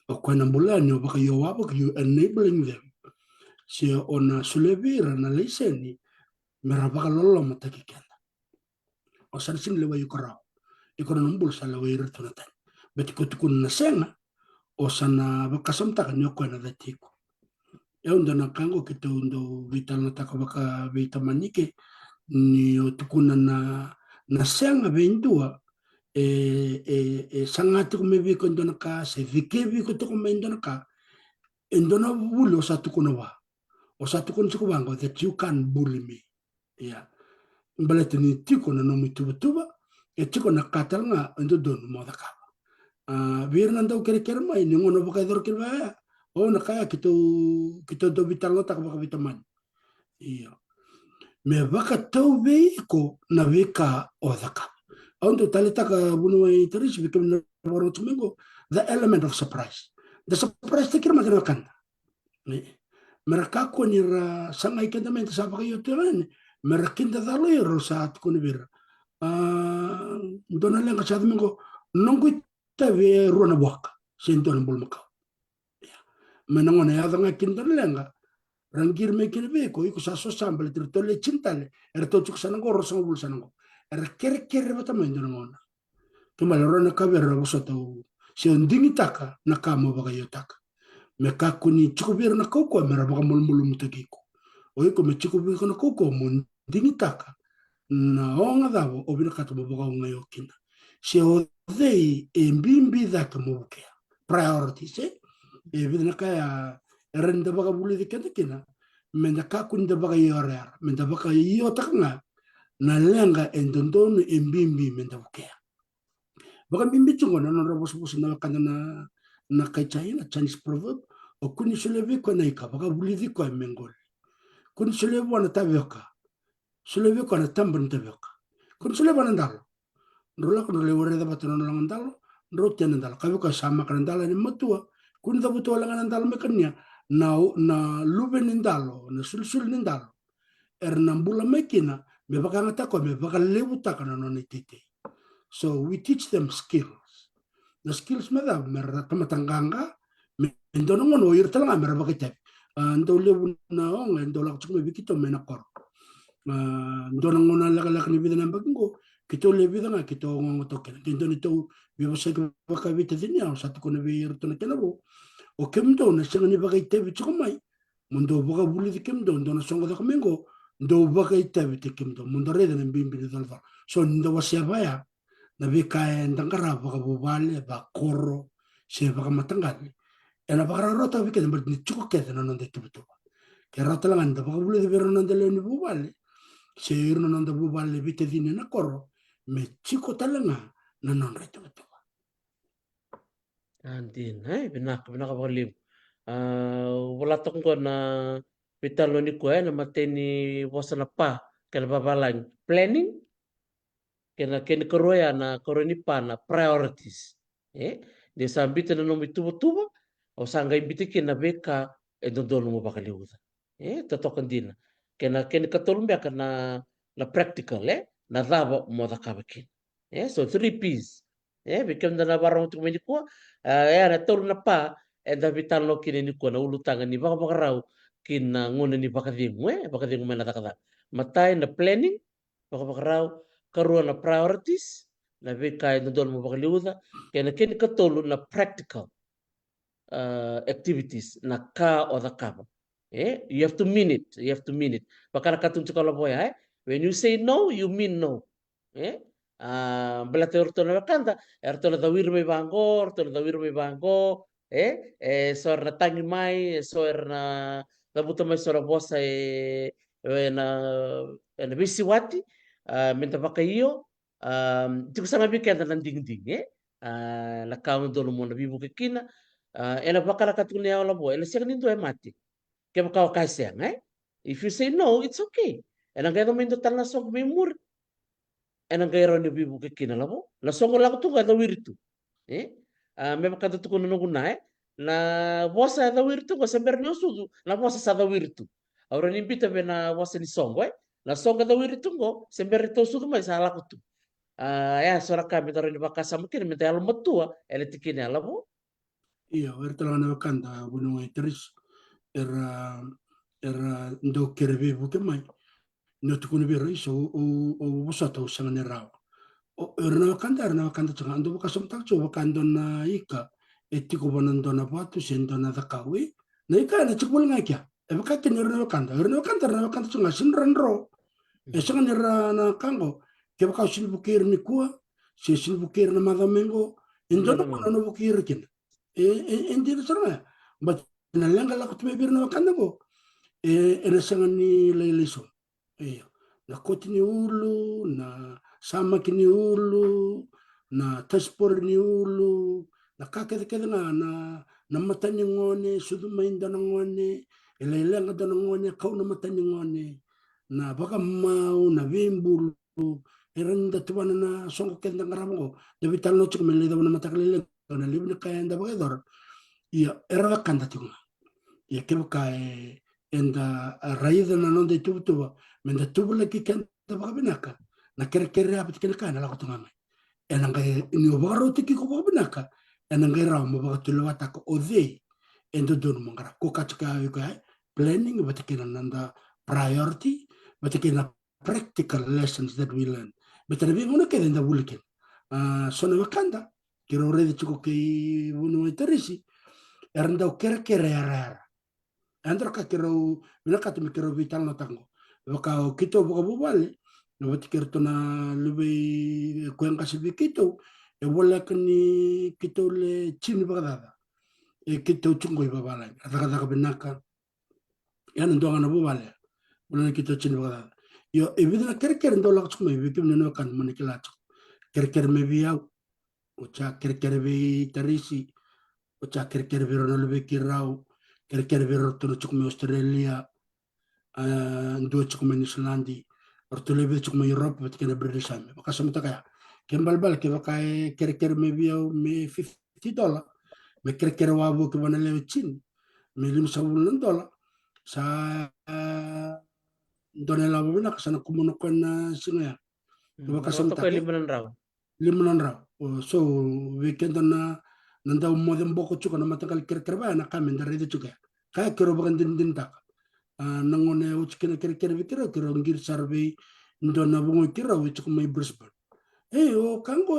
o kwana mbulani baka yo wabak you enabling them si ona sulevira na liseni mera baka lolo mataki kenda o sarsin lewa yukara ikona numbul sa lewa yirtunatan beti kutukun na senga o sana bakasamtaka nyo kwana datiko unda na kango kita undo vital na taka baka vita manike ni otukuna na senga vendua sangati kumevi kondo na ka se vikevi ko to kumendo na ka endona bulo sa tukuna wa o sa tukuna sukubango that you can bully me yeah mbalete ni tiko na nomi tuba tiko na katal nga endo don mo da ka bir nanda kere kere mai ni ngono baka dor kere o na kaya kito do vital no taka baka vitaman iya me baka tau veiko na vika o da ka Aundo talitaka bunu ai terus bikin baru tumengo the element of surprise. The surprise tikir magana kan. Mereka ko nira sangai kenda men sa pa kayo tiran. Merakinda dalo iro sa at ko nibir. Dona lang sa tumengo nunggu tawe ruana buak. Sinto ng bulmakaw. Menangon ya nga kinda lenga. Rangir me kinbe ko iko sa so sambal tole cintale. Erto chuk sanango rosang bul sanango. Kere bata mendo ngona kemaloro na kabera bosoto si ondingi taka na kamo baga yotaka me kakuni chukubir na koko mera baga mulmulu mutakiko oiko me chukubir na koko mundingi taka na onga davo obina kata baga onga yokina si odei embimbi daka mubukea priorities vidna kaya renda baga buli dikena menda kakuni da baga yorer menda baga yotaka nga na lenga endondono embimbi menda bukea baka bimbi chungo na nora bos na kana na kaichai na Chinese proverb o kuni sulevi ko na ika baka bulidi ko mengol kuni sulevi wana tabioka sulevi ko na tamban tabioka kuni sulevi wana ndalo nrola ko le wore da batono na ndalo nro tena ndalo kabi ko sama kana ndalo ni matua kuni da buto la ndalo mekania na lube ni ndalo na sulsul ni ndalo ernambula mekina me baka ngata ko me baka lebuta kana no tite. So we teach them skills. The skills meda merata matanganga endo no no ir tala mera bakite. Ando lebu na ong endo la chukme bikito mena kor. Ndo na ngona la ni vida na bagingo kito le vida nga kito ngo token. Endo ni to bibo se baka vita dinya sa to kono ir to na kenabo. O kemdo na singa ni bakite bichukumai. Mundo baka buli di kemdo ndo na songo da kamengo ndo bakite bitikemdo mundo rede na bimbi dalva. So ndo wasiabaya na bika ndangara baka bubale ba koro se baka matangali ena baka rota bika na ni chuko kete na nonde tubutu ke rota lang anda baka bule de vero nonde le ni bubale se irno nonde bubale bite dine na koro me chiko talanga na nonde tubutu Andin, binak bakalim. Wala tong ko na pitalo ni ko na mateni wasana pa kala babalang planning kena ken koroya na koroni pa na priorities de sambita na nomi tuba o sanga imbiti kena beka e dondolo mo bakaliuda totokan dina kena ken katolumbia kana na practical na daba mo da kabakin so 3 P's bikem na barang tu meni ko na tolu na pa e da vitalo kini ni ko na ulutanga ni baka bakarau kina ngona ni bakadingu bakadingu mena takada matai na planning baka bakarau karua na priorities na bika na don mo bakaliuda kena ken katolu na practical activities na ka o da kaba you have to mean it bakara katun chukala boya when you say no you mean no Belate orto na wakanda, orto na dawir may bango, orto na dawir may bango, soar na tangi mai, soar na dabuta mai sora bosa na bisi wati, minta pakai iyo, tiku sanga bi kenda nan ding ding, la kaun dono mo na bibu ke kina, ela bakala katune ya bo, ela siang nindo mati, ke bakau kaisiang, if you say no, it's okay. Ela ngai no mindo talna sok bimur, enang kay ron bibu ke kina labo la songo la tu ga wirtu me ka tu kuno guna la bosa da wirtu ko sember no sudu la bosa sa da wirtu ora ni bita be na bosa ni songo la songo da wirtu go sember to sudu mai sa la kutu ya sora ka mi tori ni bakasa mungkin mi tayalo matua ele tikini labo Iya, ertala na wakanda bunu itris era ndo kerebe buke mai no tukuni biro iso o busato sanga ne raw o erna wakanda changa ando buka somtak cho wakando na ika etiko bonando na batu sendo na dakawi na ika na chukul ngakia e baka ken erna wakanda changa sinran ro e sanga ne ra na kango ke baka silbukir ni kuwa se silbukir na madamengo indono no bukir kin endi sarma but na lenga la kutme birna wakanda go ena sanga ni leileso iya na koti ni ulu na samak ni ulu na taspor ni ulu na kakede na matani ngone sudu mainda na ngone elelenga da ngone kau na matani ngone na baka mau na bimbulu eranda tuana na songo kenda ngaramongo debi talno chuk melida na matakalele na libna kayanda bagador iya era kanda tunga iya kebo kai enda raíz na non de tuba menda tuba lagi kan taba binaka na kere abit kene kana la kutunga enanga ni obaro tiki ko binaka enanga ra mo ba tulo wata ko ode endo don mangara ko katka yu kai planning but kena nanda priority but kena practical lessons that we learn but na bingo na kede nda bulken sona wakanda kiro rede chuko ke bunu terisi eranda kere ara andra ka kero bila ka tumi kero vital no tango baka o kito baka bubale no bati kerto na lube kuen kasi bi kito e wala kani kito le chini baka dada e kito chungo i babala ataka binaka yan ndo ngana bubale wala kito chini baka dada yo e vidana kere ndo la chuma bi kim no kan mani kila kere me bi au o cha kere bi tarisi o cha kere bi rono lube kirau kere bi rono chukme Australia ndo chukme New Zealand orto lebe chukme Europe bet kena British ame baka samta kaya kembal ke baka kere me biau me $50 me kere wabu ke bana lewe chin me $5 sa ndone la bina kasana kumuno kona singa baka roto samta ko ke limanan raw limanan raw so weekend na nanda modem boko chuka na matakal kere ba na kame ndare de chuka kaya kero baka din tak nangone uchikena kere vikira kero ngir survey ndona bungo kira wichuk mai Brisbane o kango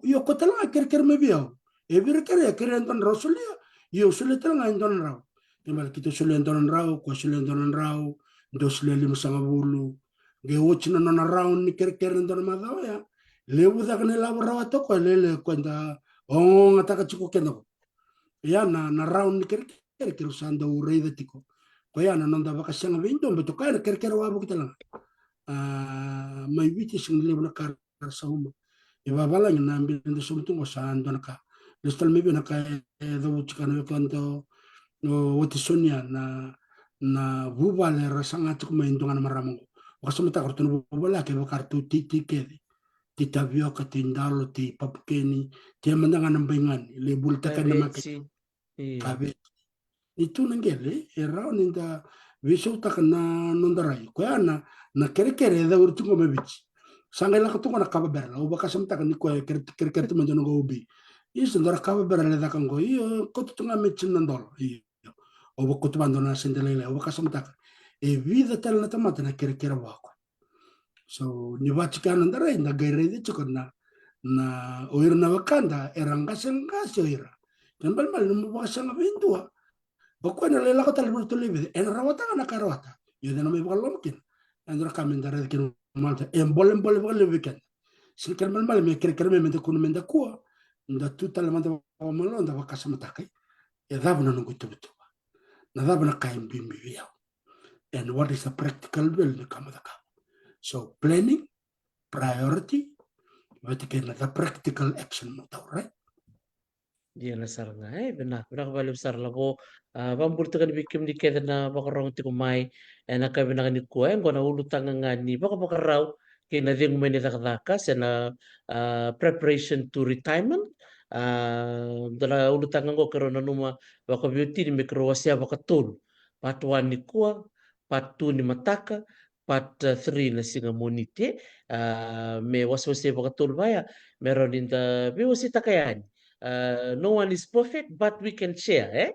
yo kotala kere me biao e vir kere anton rosulia yo suletala anton raw kemal kito sulenton raw ko sulenton raw dos leli masanga bulu ge wochina nona raw ni kere anton madaw ya lewu da kane la raw to ko lele kwenda ngata ka chuko keno ya na raw ni kere usanda urei tiko ko ya nanda baka sanga vindo beto kaya kere wabu kita lang mai viti sing le na kar sa uma e babala na ambil ndo sumtu sa ando na ka listal mebi na ka do chikana kanto no wati sonia na bubale rasanga tuk mai ndo na maramongo wasamata kartu bubala ke kartu titi ke ti tavio ka tindalo ti papkeni ti mandanga nambengan le bulta kan na kabe itu nangele era ninda viso takana nondarai ko ana na kere da urtu ko mebich sangela ka to na kaba berla o baka samta kan ko kere to manjono go ubi is ndara kaba berla da kan go iyo ko to nga mechin nandol iyo o bako to mandona sendele o baka samta e vida tal na tamata na kere wako so ni bachika nandara na gaire de chukona na oir na wakanda eranga senga oira kembal mal no baka sanga bindua Pokoknya lela kota libur tu libe, en rawata kana karawata. Yo de no me balo mungkin. Andra kamen dare que malta. En bolem bolem bolem weekend. se kerman bal me kerman me kun menda kuwa nda tutal manda malo nda wakasa matakai ya dabna no gutu butu na dabna kaim bimbi ya and what is the practical will the kamadaka so planning priority but the practical action mo tau right Dia na saranga benar benar balik besar labo bambul tekan bikim di keda na bakarong ti kumai na kabi na ni kuai ngona ulu tanga ngani baka bakarau ke na ding meni takadaka sena preparation to retirement dala ulu tanga ngo kero na numa baka beauty ni mikro wasia baka tul part 1 ni kuang part 2 ni mataka part 3 na singa monite me waswase baka tul baya meron inda biwasi takayani. No one is perfect, but we can share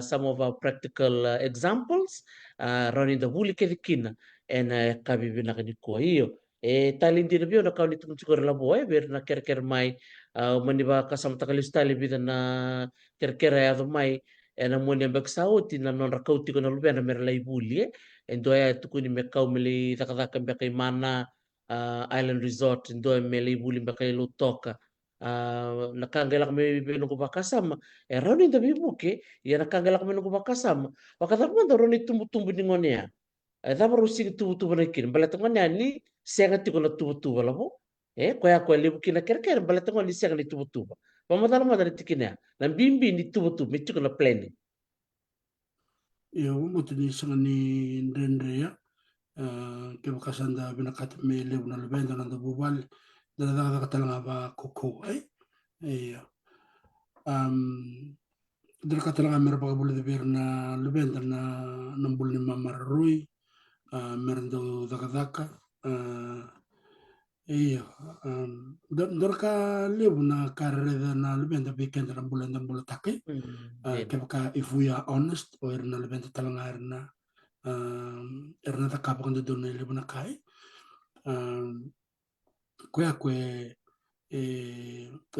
some of our practical examples running the huli kedikina and kabi binaka ni ko iyo. Talin din biyo na kaw ni tungtukor labo ber na ker mai maniba kasam takalis tali bidan na ker ya mai na mo ni mbek sauti na non rakauti ko na lubya na merlay buli endo ya tukuni mekau meli takataka mbek mana island resort endo meli buli mbek lutoka nakangelak me bibino ko bakasama roni da bibuke ya nakangelak me no bakasama wakata mo da roni tumbu ni ngonia da baru sing tubu na kin balat ngonia ni senga tiko na tubu labo ko ya ko libu kina ker balat ngoni senga ni tubu pamadala mo da tikina na bimbi ni tubu me tiko na planning ya mo tini sanga ni ndendre ya ke bakasanda binakat me le na lebenda na da bubal da da katalanga ba koko iya dara katalanga mer ba bulu de berna lebenda na nambul ni mamar rui merendo daka iya dorka lebu na karre na lebenda weekend na bulan dan bulan take then kebaka if we are honest o erna lebenda talanga erna ta kapang de donne lebu na kai kwe kwe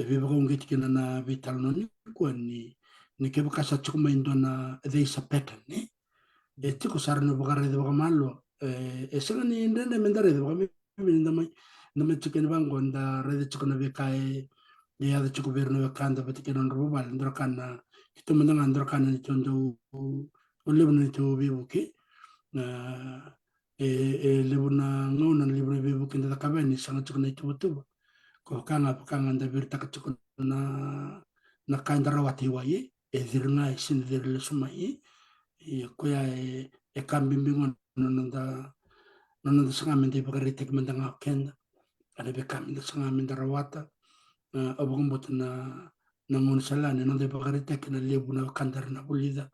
viva ko ngit kina na vital no ni ko ni kebaka sa chukuma indona there is a pattern ne tiko sarno bagare de bagamalo senga ni ndende mendare de bagami ndamai ndamai chicken bango nda rede chicken be kai ya de chicken berno be kanda be chicken on rubal ndro kana kito mendanga ndro kana ni tondo ulebno to be buki lebuna ngona lebuna be buki nda kabani sanga chicken to tuba ko kanga nda berta chicken na kanda rawati waye dirna sin dirle sumai ko ya kambimbingon nonda sanga mende bagari tek mendanga kenda ada be kamda sanga menda rawata abong bot na mon sala ne nonda bagari tek na lebu na kandar na bulida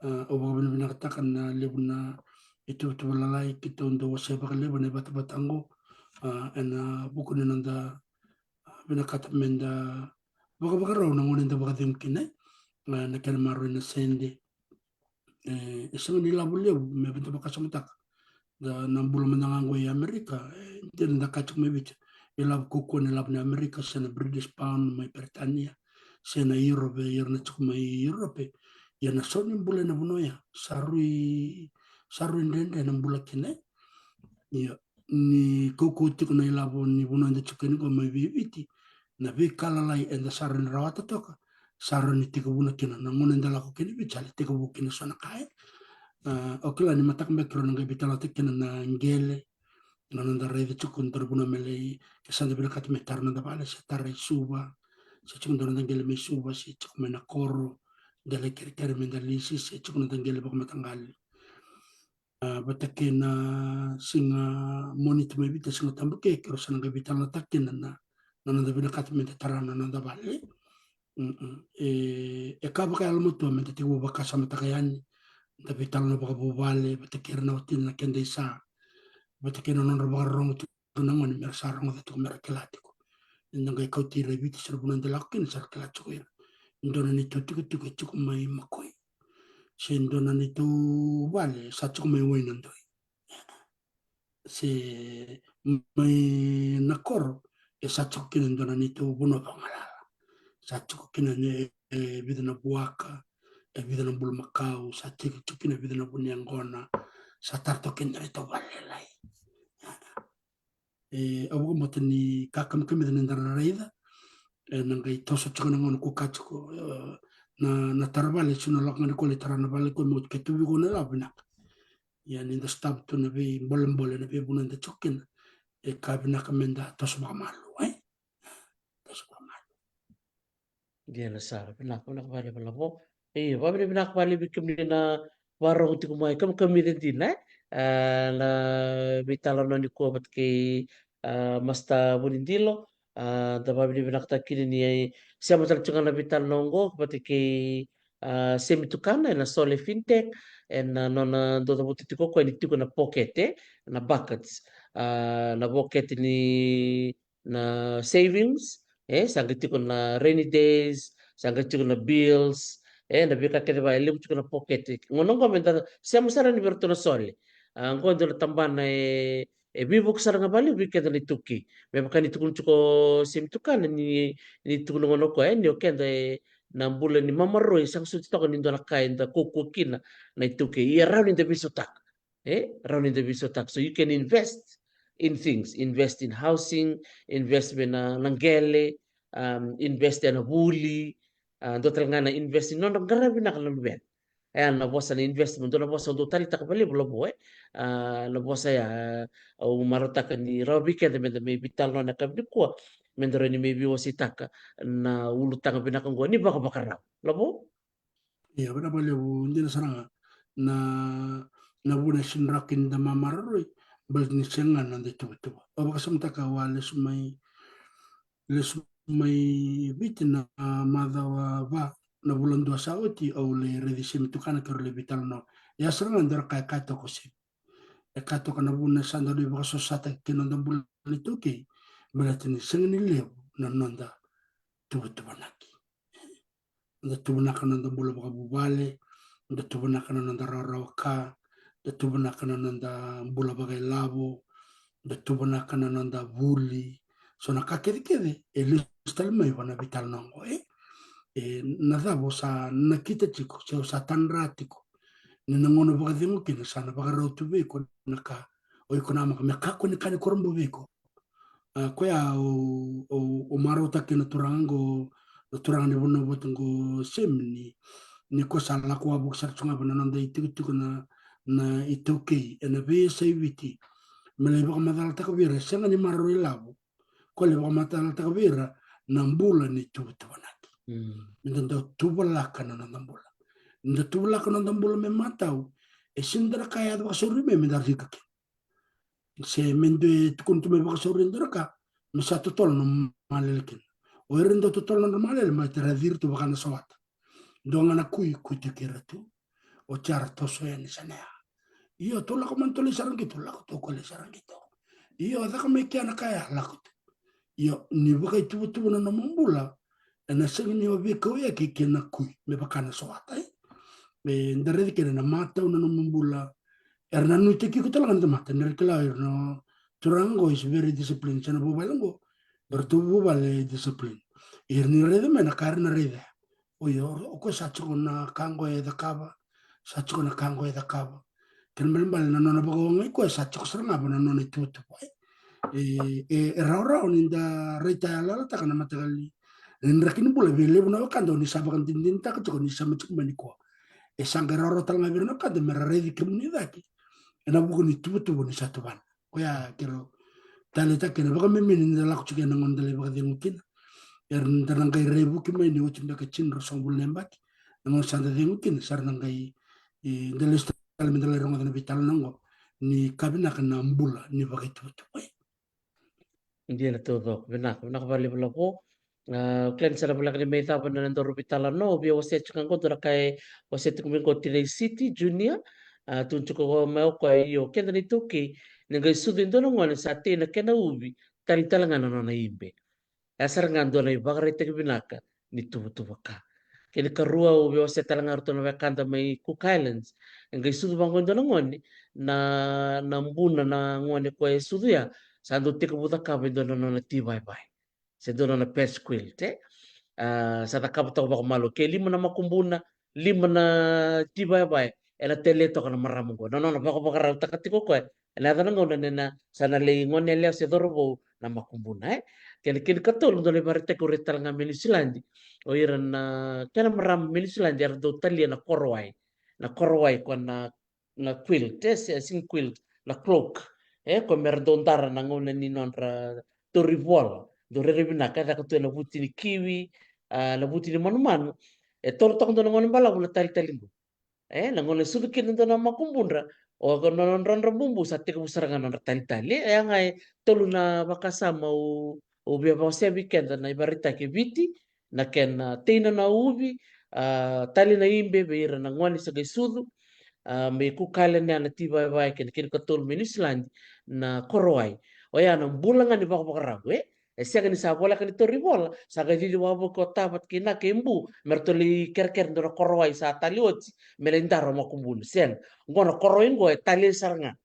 abong ben bina katakan na lebu na itu lalai kita ndo wase bagari lebu ne bat batango ana buku ne nonda bina kat menda baga raw na ngon nda baga dimkine na kan maru na sende isang nila bulyo me bento bakasamutak da nambulu menangango ya Amerika din da kachuk me bich ilab kuko ni lab na Amerika sena British pound may Britania sena Europe yerna chuk may Europe ya na sonin bula na bunoya sarui ndende na bula kine ya ni kuko tik na ilabo ni buno nda chukini ko may bibiti na bi kalalai enda sarin rawata toka sarin ni tiku buna kina na ngunen dala ko kini bichali tiku bukina sona kai okela ni matak mekro nga bitala tikina na ngele na nanda rede chukun terbuna melei kesanda bila kat metar nanda bale se tarai suba se chukun nanda ngele me suba se chukun mena koro dale kiri mendalisi se chukun nanda ngele bak matangali batakina singa monit me bita singa tambuke kero sana nga bitala takina na nanda bila kat metar nanda bale kabaka almutu menta tibu bakasa matakayani tapi tal na baka bubale batakir na utin na kende isa batakir na nonro baka rong tu nangon mer sarong da tu mer kelati ko nanga kau tira biti ser bunan de lakin ser kelati ko ya ndona ni tu tu mai makoi se ndona ni tu vale sa tu mai woi nando se mai nakor sa tu kin ndona ni tu buno bangala sa tu kin ne bidana buaka vida na bulu makau sa tiki tuki na vida na bunyangona sa tarto kin na ito balelai Au mo tani kakam kami tani ndara raida. Nangai toso tsaka nangon ko katsuko. Na tarabale suna lakman ko le tarana bale ko mo ketubi ko na labinak. Yan in the stab to na be bolembole na be bunan de chokin. Kabinak amenda toso makamalo. Toso makamalo. Dia na sara pinak pinak bali pala po. Ba bini pinak bali bikim ni na warong ti kumai kam kami din na na bitala no ni ko bat ke masta bunindilo da ba bini pinak ta kini ni siamo tal chunga na bital nongo bat ke semi tukana na sole fintech en nona do da buti ko ni tiko na pocket na buckets na pocket ni na savings sangit ko na rainy days, sangit ko na bills, na bika kete ba ilim ko na pocket. Ngonong ko menta siya mo sara ni berto na soli. Ang ko do tamban na bibuk sara nga bali bika na tuki. May baka ni tukun ko sim tukan ni tukun ngono ko ni okenda na bulan ni mamaro isang suti to nindo na kain da kukukin na tuki. Iya raw ni the bisotak. Raw ni the bisotak. So you can invest in things, invest in housing, investment na nanggele, invest na huli, dotal nga na invest no nagarabi na kalalubyan. Ayan, nabosa na investment, do nabosa do tali takabali bulo bo nabosa ya o marota ka ni Robi ka de may bital no nakabdi ko. Mendoro ni maybe wasitaka na ulutang binakang ni baka bakaraw. Labo? Iya, bada bale hindi na saranga na buna sinrakin da mamararoi bal ni sengan na dito tuba. O baka samta ka wales may bitin na madawa ba na bulan dua sa oti au le redisim tu kana karo le vital no. Ya saranga ndar kaya kato ko sim. E kato ka na buna sa ndar di baka sosata kinonda bulan ito ki balati ni sengan ni leo na nonda tuba naki. Da tuba naka nonda bula baka bubale. Da tuba naka nonda rarawa ka. Da tuba naka nonda bula baka labo. Da tuba naka nonda buli. So nakakede-kede, listal mai wana vital nongo, nadabo sa nakita chiko, sa tanratiko, ni nangono baka dingo kina sana baka rautu beko, naka, o iko nama kami kako ni kani korombo beko. Koya o marota kina turango, turango ni buna botungo sem ni ko sa lako wabuk sa tsunga bana nanda itu na itoke, na be sa ibiti, malay baka madalata ka bira, siya nga ni maro ilabo, kole baka matala takabira nambula ni tuba naki. Minda tuba laka na nambula. Minda tuba laka na nambula me matau. Sindara kaya baka suri me minda rika ki. Se mendo tukun tume baka suri ndara ka. Misa tutol no malilikin. O erindo tutol no malil ma teradir tu baka na sawata. Donga na kui te kira tu. O cara toso ya ni sanea. Iyo tola ko man toli sarang gitu. Lako to kole sarang gitu. Iyo adaka me kia na kaya lako tu. Yo ni baka tubu na namambula na sengi ni obi ko ya ki kena kui me baka na soata ndare ke na mata na namambula erna nu te ki ko talaga na mata ndare kala no turango is very disciplined sana bubalango bertubu bale discipline irni rede me na karna rede o yo ko sa chuko na kango e da kaba sa chuko na kango e da kaba ken mbal na no bago ngai ko sa chuko sanga na no ni tutu rau ninda reta la ta kana matagali nindra kini bula bele buna kando ni sabakan tindin ta ko ni sama cuk mani ko sanga rau tal ngabir no kande mera redi comunidad ki ena buku ni tubu ni satu ban ko ya kero tale ta kena baka memi ni la ko cuk na ngon dale baka dingukin nang kai rebu ki mai ni o cimba ke cin rosong bul nembak ngon sanda dingukin sar nang kai dale stal mi dale rongo na vital nango ni kabina kana mbula ni baka tutu Hindi na todo. Benak bali pala ko. Klen sa labala ni may tapan na nandoro bitala no. Biya waset chukang ko dura kay waset kuming ko Tinay City Junior. Tuncho ko mau ko iyo. Kenda ni tuki. Nangay sudin doon ng wala sa atin na kena ubi. Talitala nga na ibe. Asar nga doon ay bakari taga binaka. Ni tuwa ka. Kini karua ubi waset talang nga rito na wakanda may Cook Islands. Nangay sudu bang kondo ng wani. Na nambuna na ngwani ko ay sudu ya. Sando tika buta kami doon na tibay-bay. Sa doon na pesquil, te? Sa takapataw ba kumalo. Kaya lima na makumbuna, lima na tibay-bay. E na teleto ka na maramong ko. No, baka raw takatiko ko eh. na dana ngona nena sana le ngone le se dorbo na makumbuna kini katul ndo le barite ko retal nga Menisland o iran na kana maram Menisland ar do talia na korwai ko na quilt sin quilt na cloak ko merdondara na ngona ni non ra to rivol do rebina kada ka to na buti ni kiwi na buti ni manu tol tong do ngona bala na tal na ngona sudukin ndo na makumbunra o non ron bumbu sa tika busarangan non tali ngai tolu na bakasama o bia ba se weekend na ibarita ke viti na ken tina na ubi tali na imbe beira na ngwani sa sudu me ku kala ni ana tiba vai ken katul Menisland na korowai o ya na bulangan ni baka rabu siaga ni sa bola kan ito ribola sa ga di wabo ko tapat kina kembu mertoli ker ndoro korowai sa tali oti melendaro makumbun sen ngono koroin go tali saranga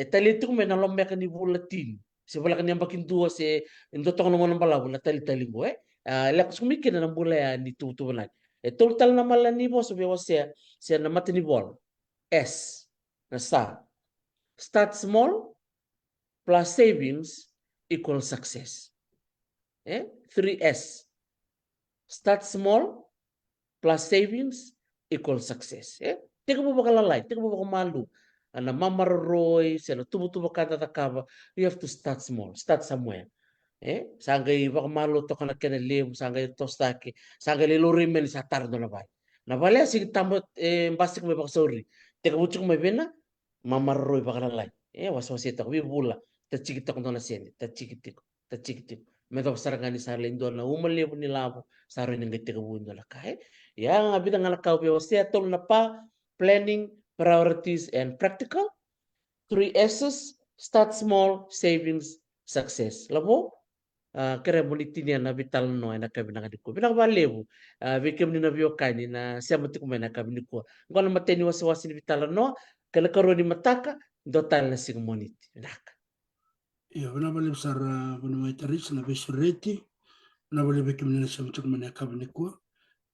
tali tu me na lombe kan ni bulatin se bola kan yambakin dua se ndo tong ngono bala bula tali go lek sumikin na bula ya ni tu bala tol tal na mala ni bo so be se na matini bol S na start small plus savings equals success 3S start small plus savings equals success teka mo bakalalay teka mo bakamalu ana mamaroroy sila tubo kada takaba you have to start small start somewhere sangay bakamalu to kana kena lebu sangay tostaki sangay lelori men sa tardo na bay na bale sig tambo basik me bakasori teka buchuk me bena mamaroroy bakalalay waswasita ko bibula tachikita ko na sene tachikitiko meto sarangani sa lendo na umalebu ni labo sa rin ng teka bundo la kai yang abita nga lakaw pe tol na pa planning priorities and practical 3 S's start small savings success labo kere monitinia na vital no na kabi na kadiko bina ba lebu bikem ni na biokani na siya mati kumena kabi ni ko ngona mateni wasi ni vital no kala karoni mataka dotal na sigmoniti naka Ia, wana bale besar wana mai taris na besureti, wana bale bekim ni sa mtuk mana kabani kua,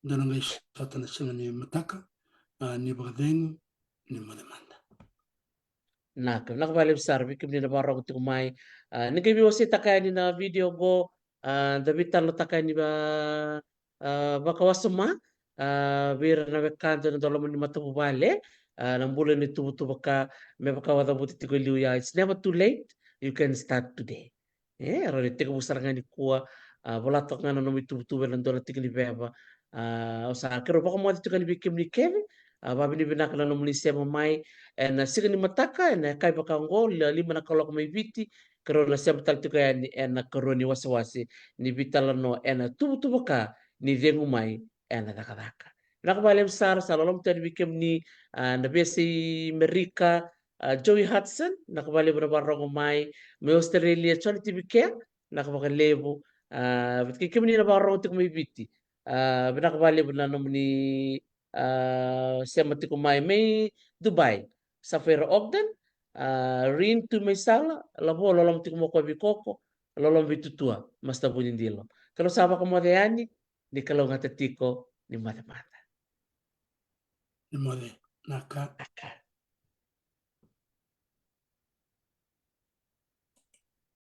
dana ngai sata na singa ni mataka, ni bagadeng, ni madamanda. nak bale besar bikim ni na barong tu mai nige bi wasi takai ni na video go dabi talo takai ni ba baka wasuma bir na bekanto na dolo ni matu bale nang bulan ni tu baka me baka wada buti tiko liuya it's never too late you can start today rari tiko busar ngani kuwa bola tok ngana no mi tu belan dolo tiko ni beba o sa kero baka mo tiko ni bikim ni kene babi ni binak na no muli sema mai na siga ni mataka na kai baka ngo lima na kalok mai viti kero na sema tal tiko ya ni na kero ni wasi ni vitala no tu baka ni dengu mai daka nakabalem sar sa lolom tadi bikem ni na besi Amerika Joey Hudson nakabalem na barong mai me Australia chon ti bikem nakabakalebo bikem ni na barong ti kumay biti nakabalem na nom ni sema ti kumay may Dubai Safari Ogden rin tu may sala labo lolom ti kumoko bikoko lolom bitutua mas tabunin dilo kalau sama kemudian di kalau nggak tetiko di mata-mata. Ni mode, naka, Akan.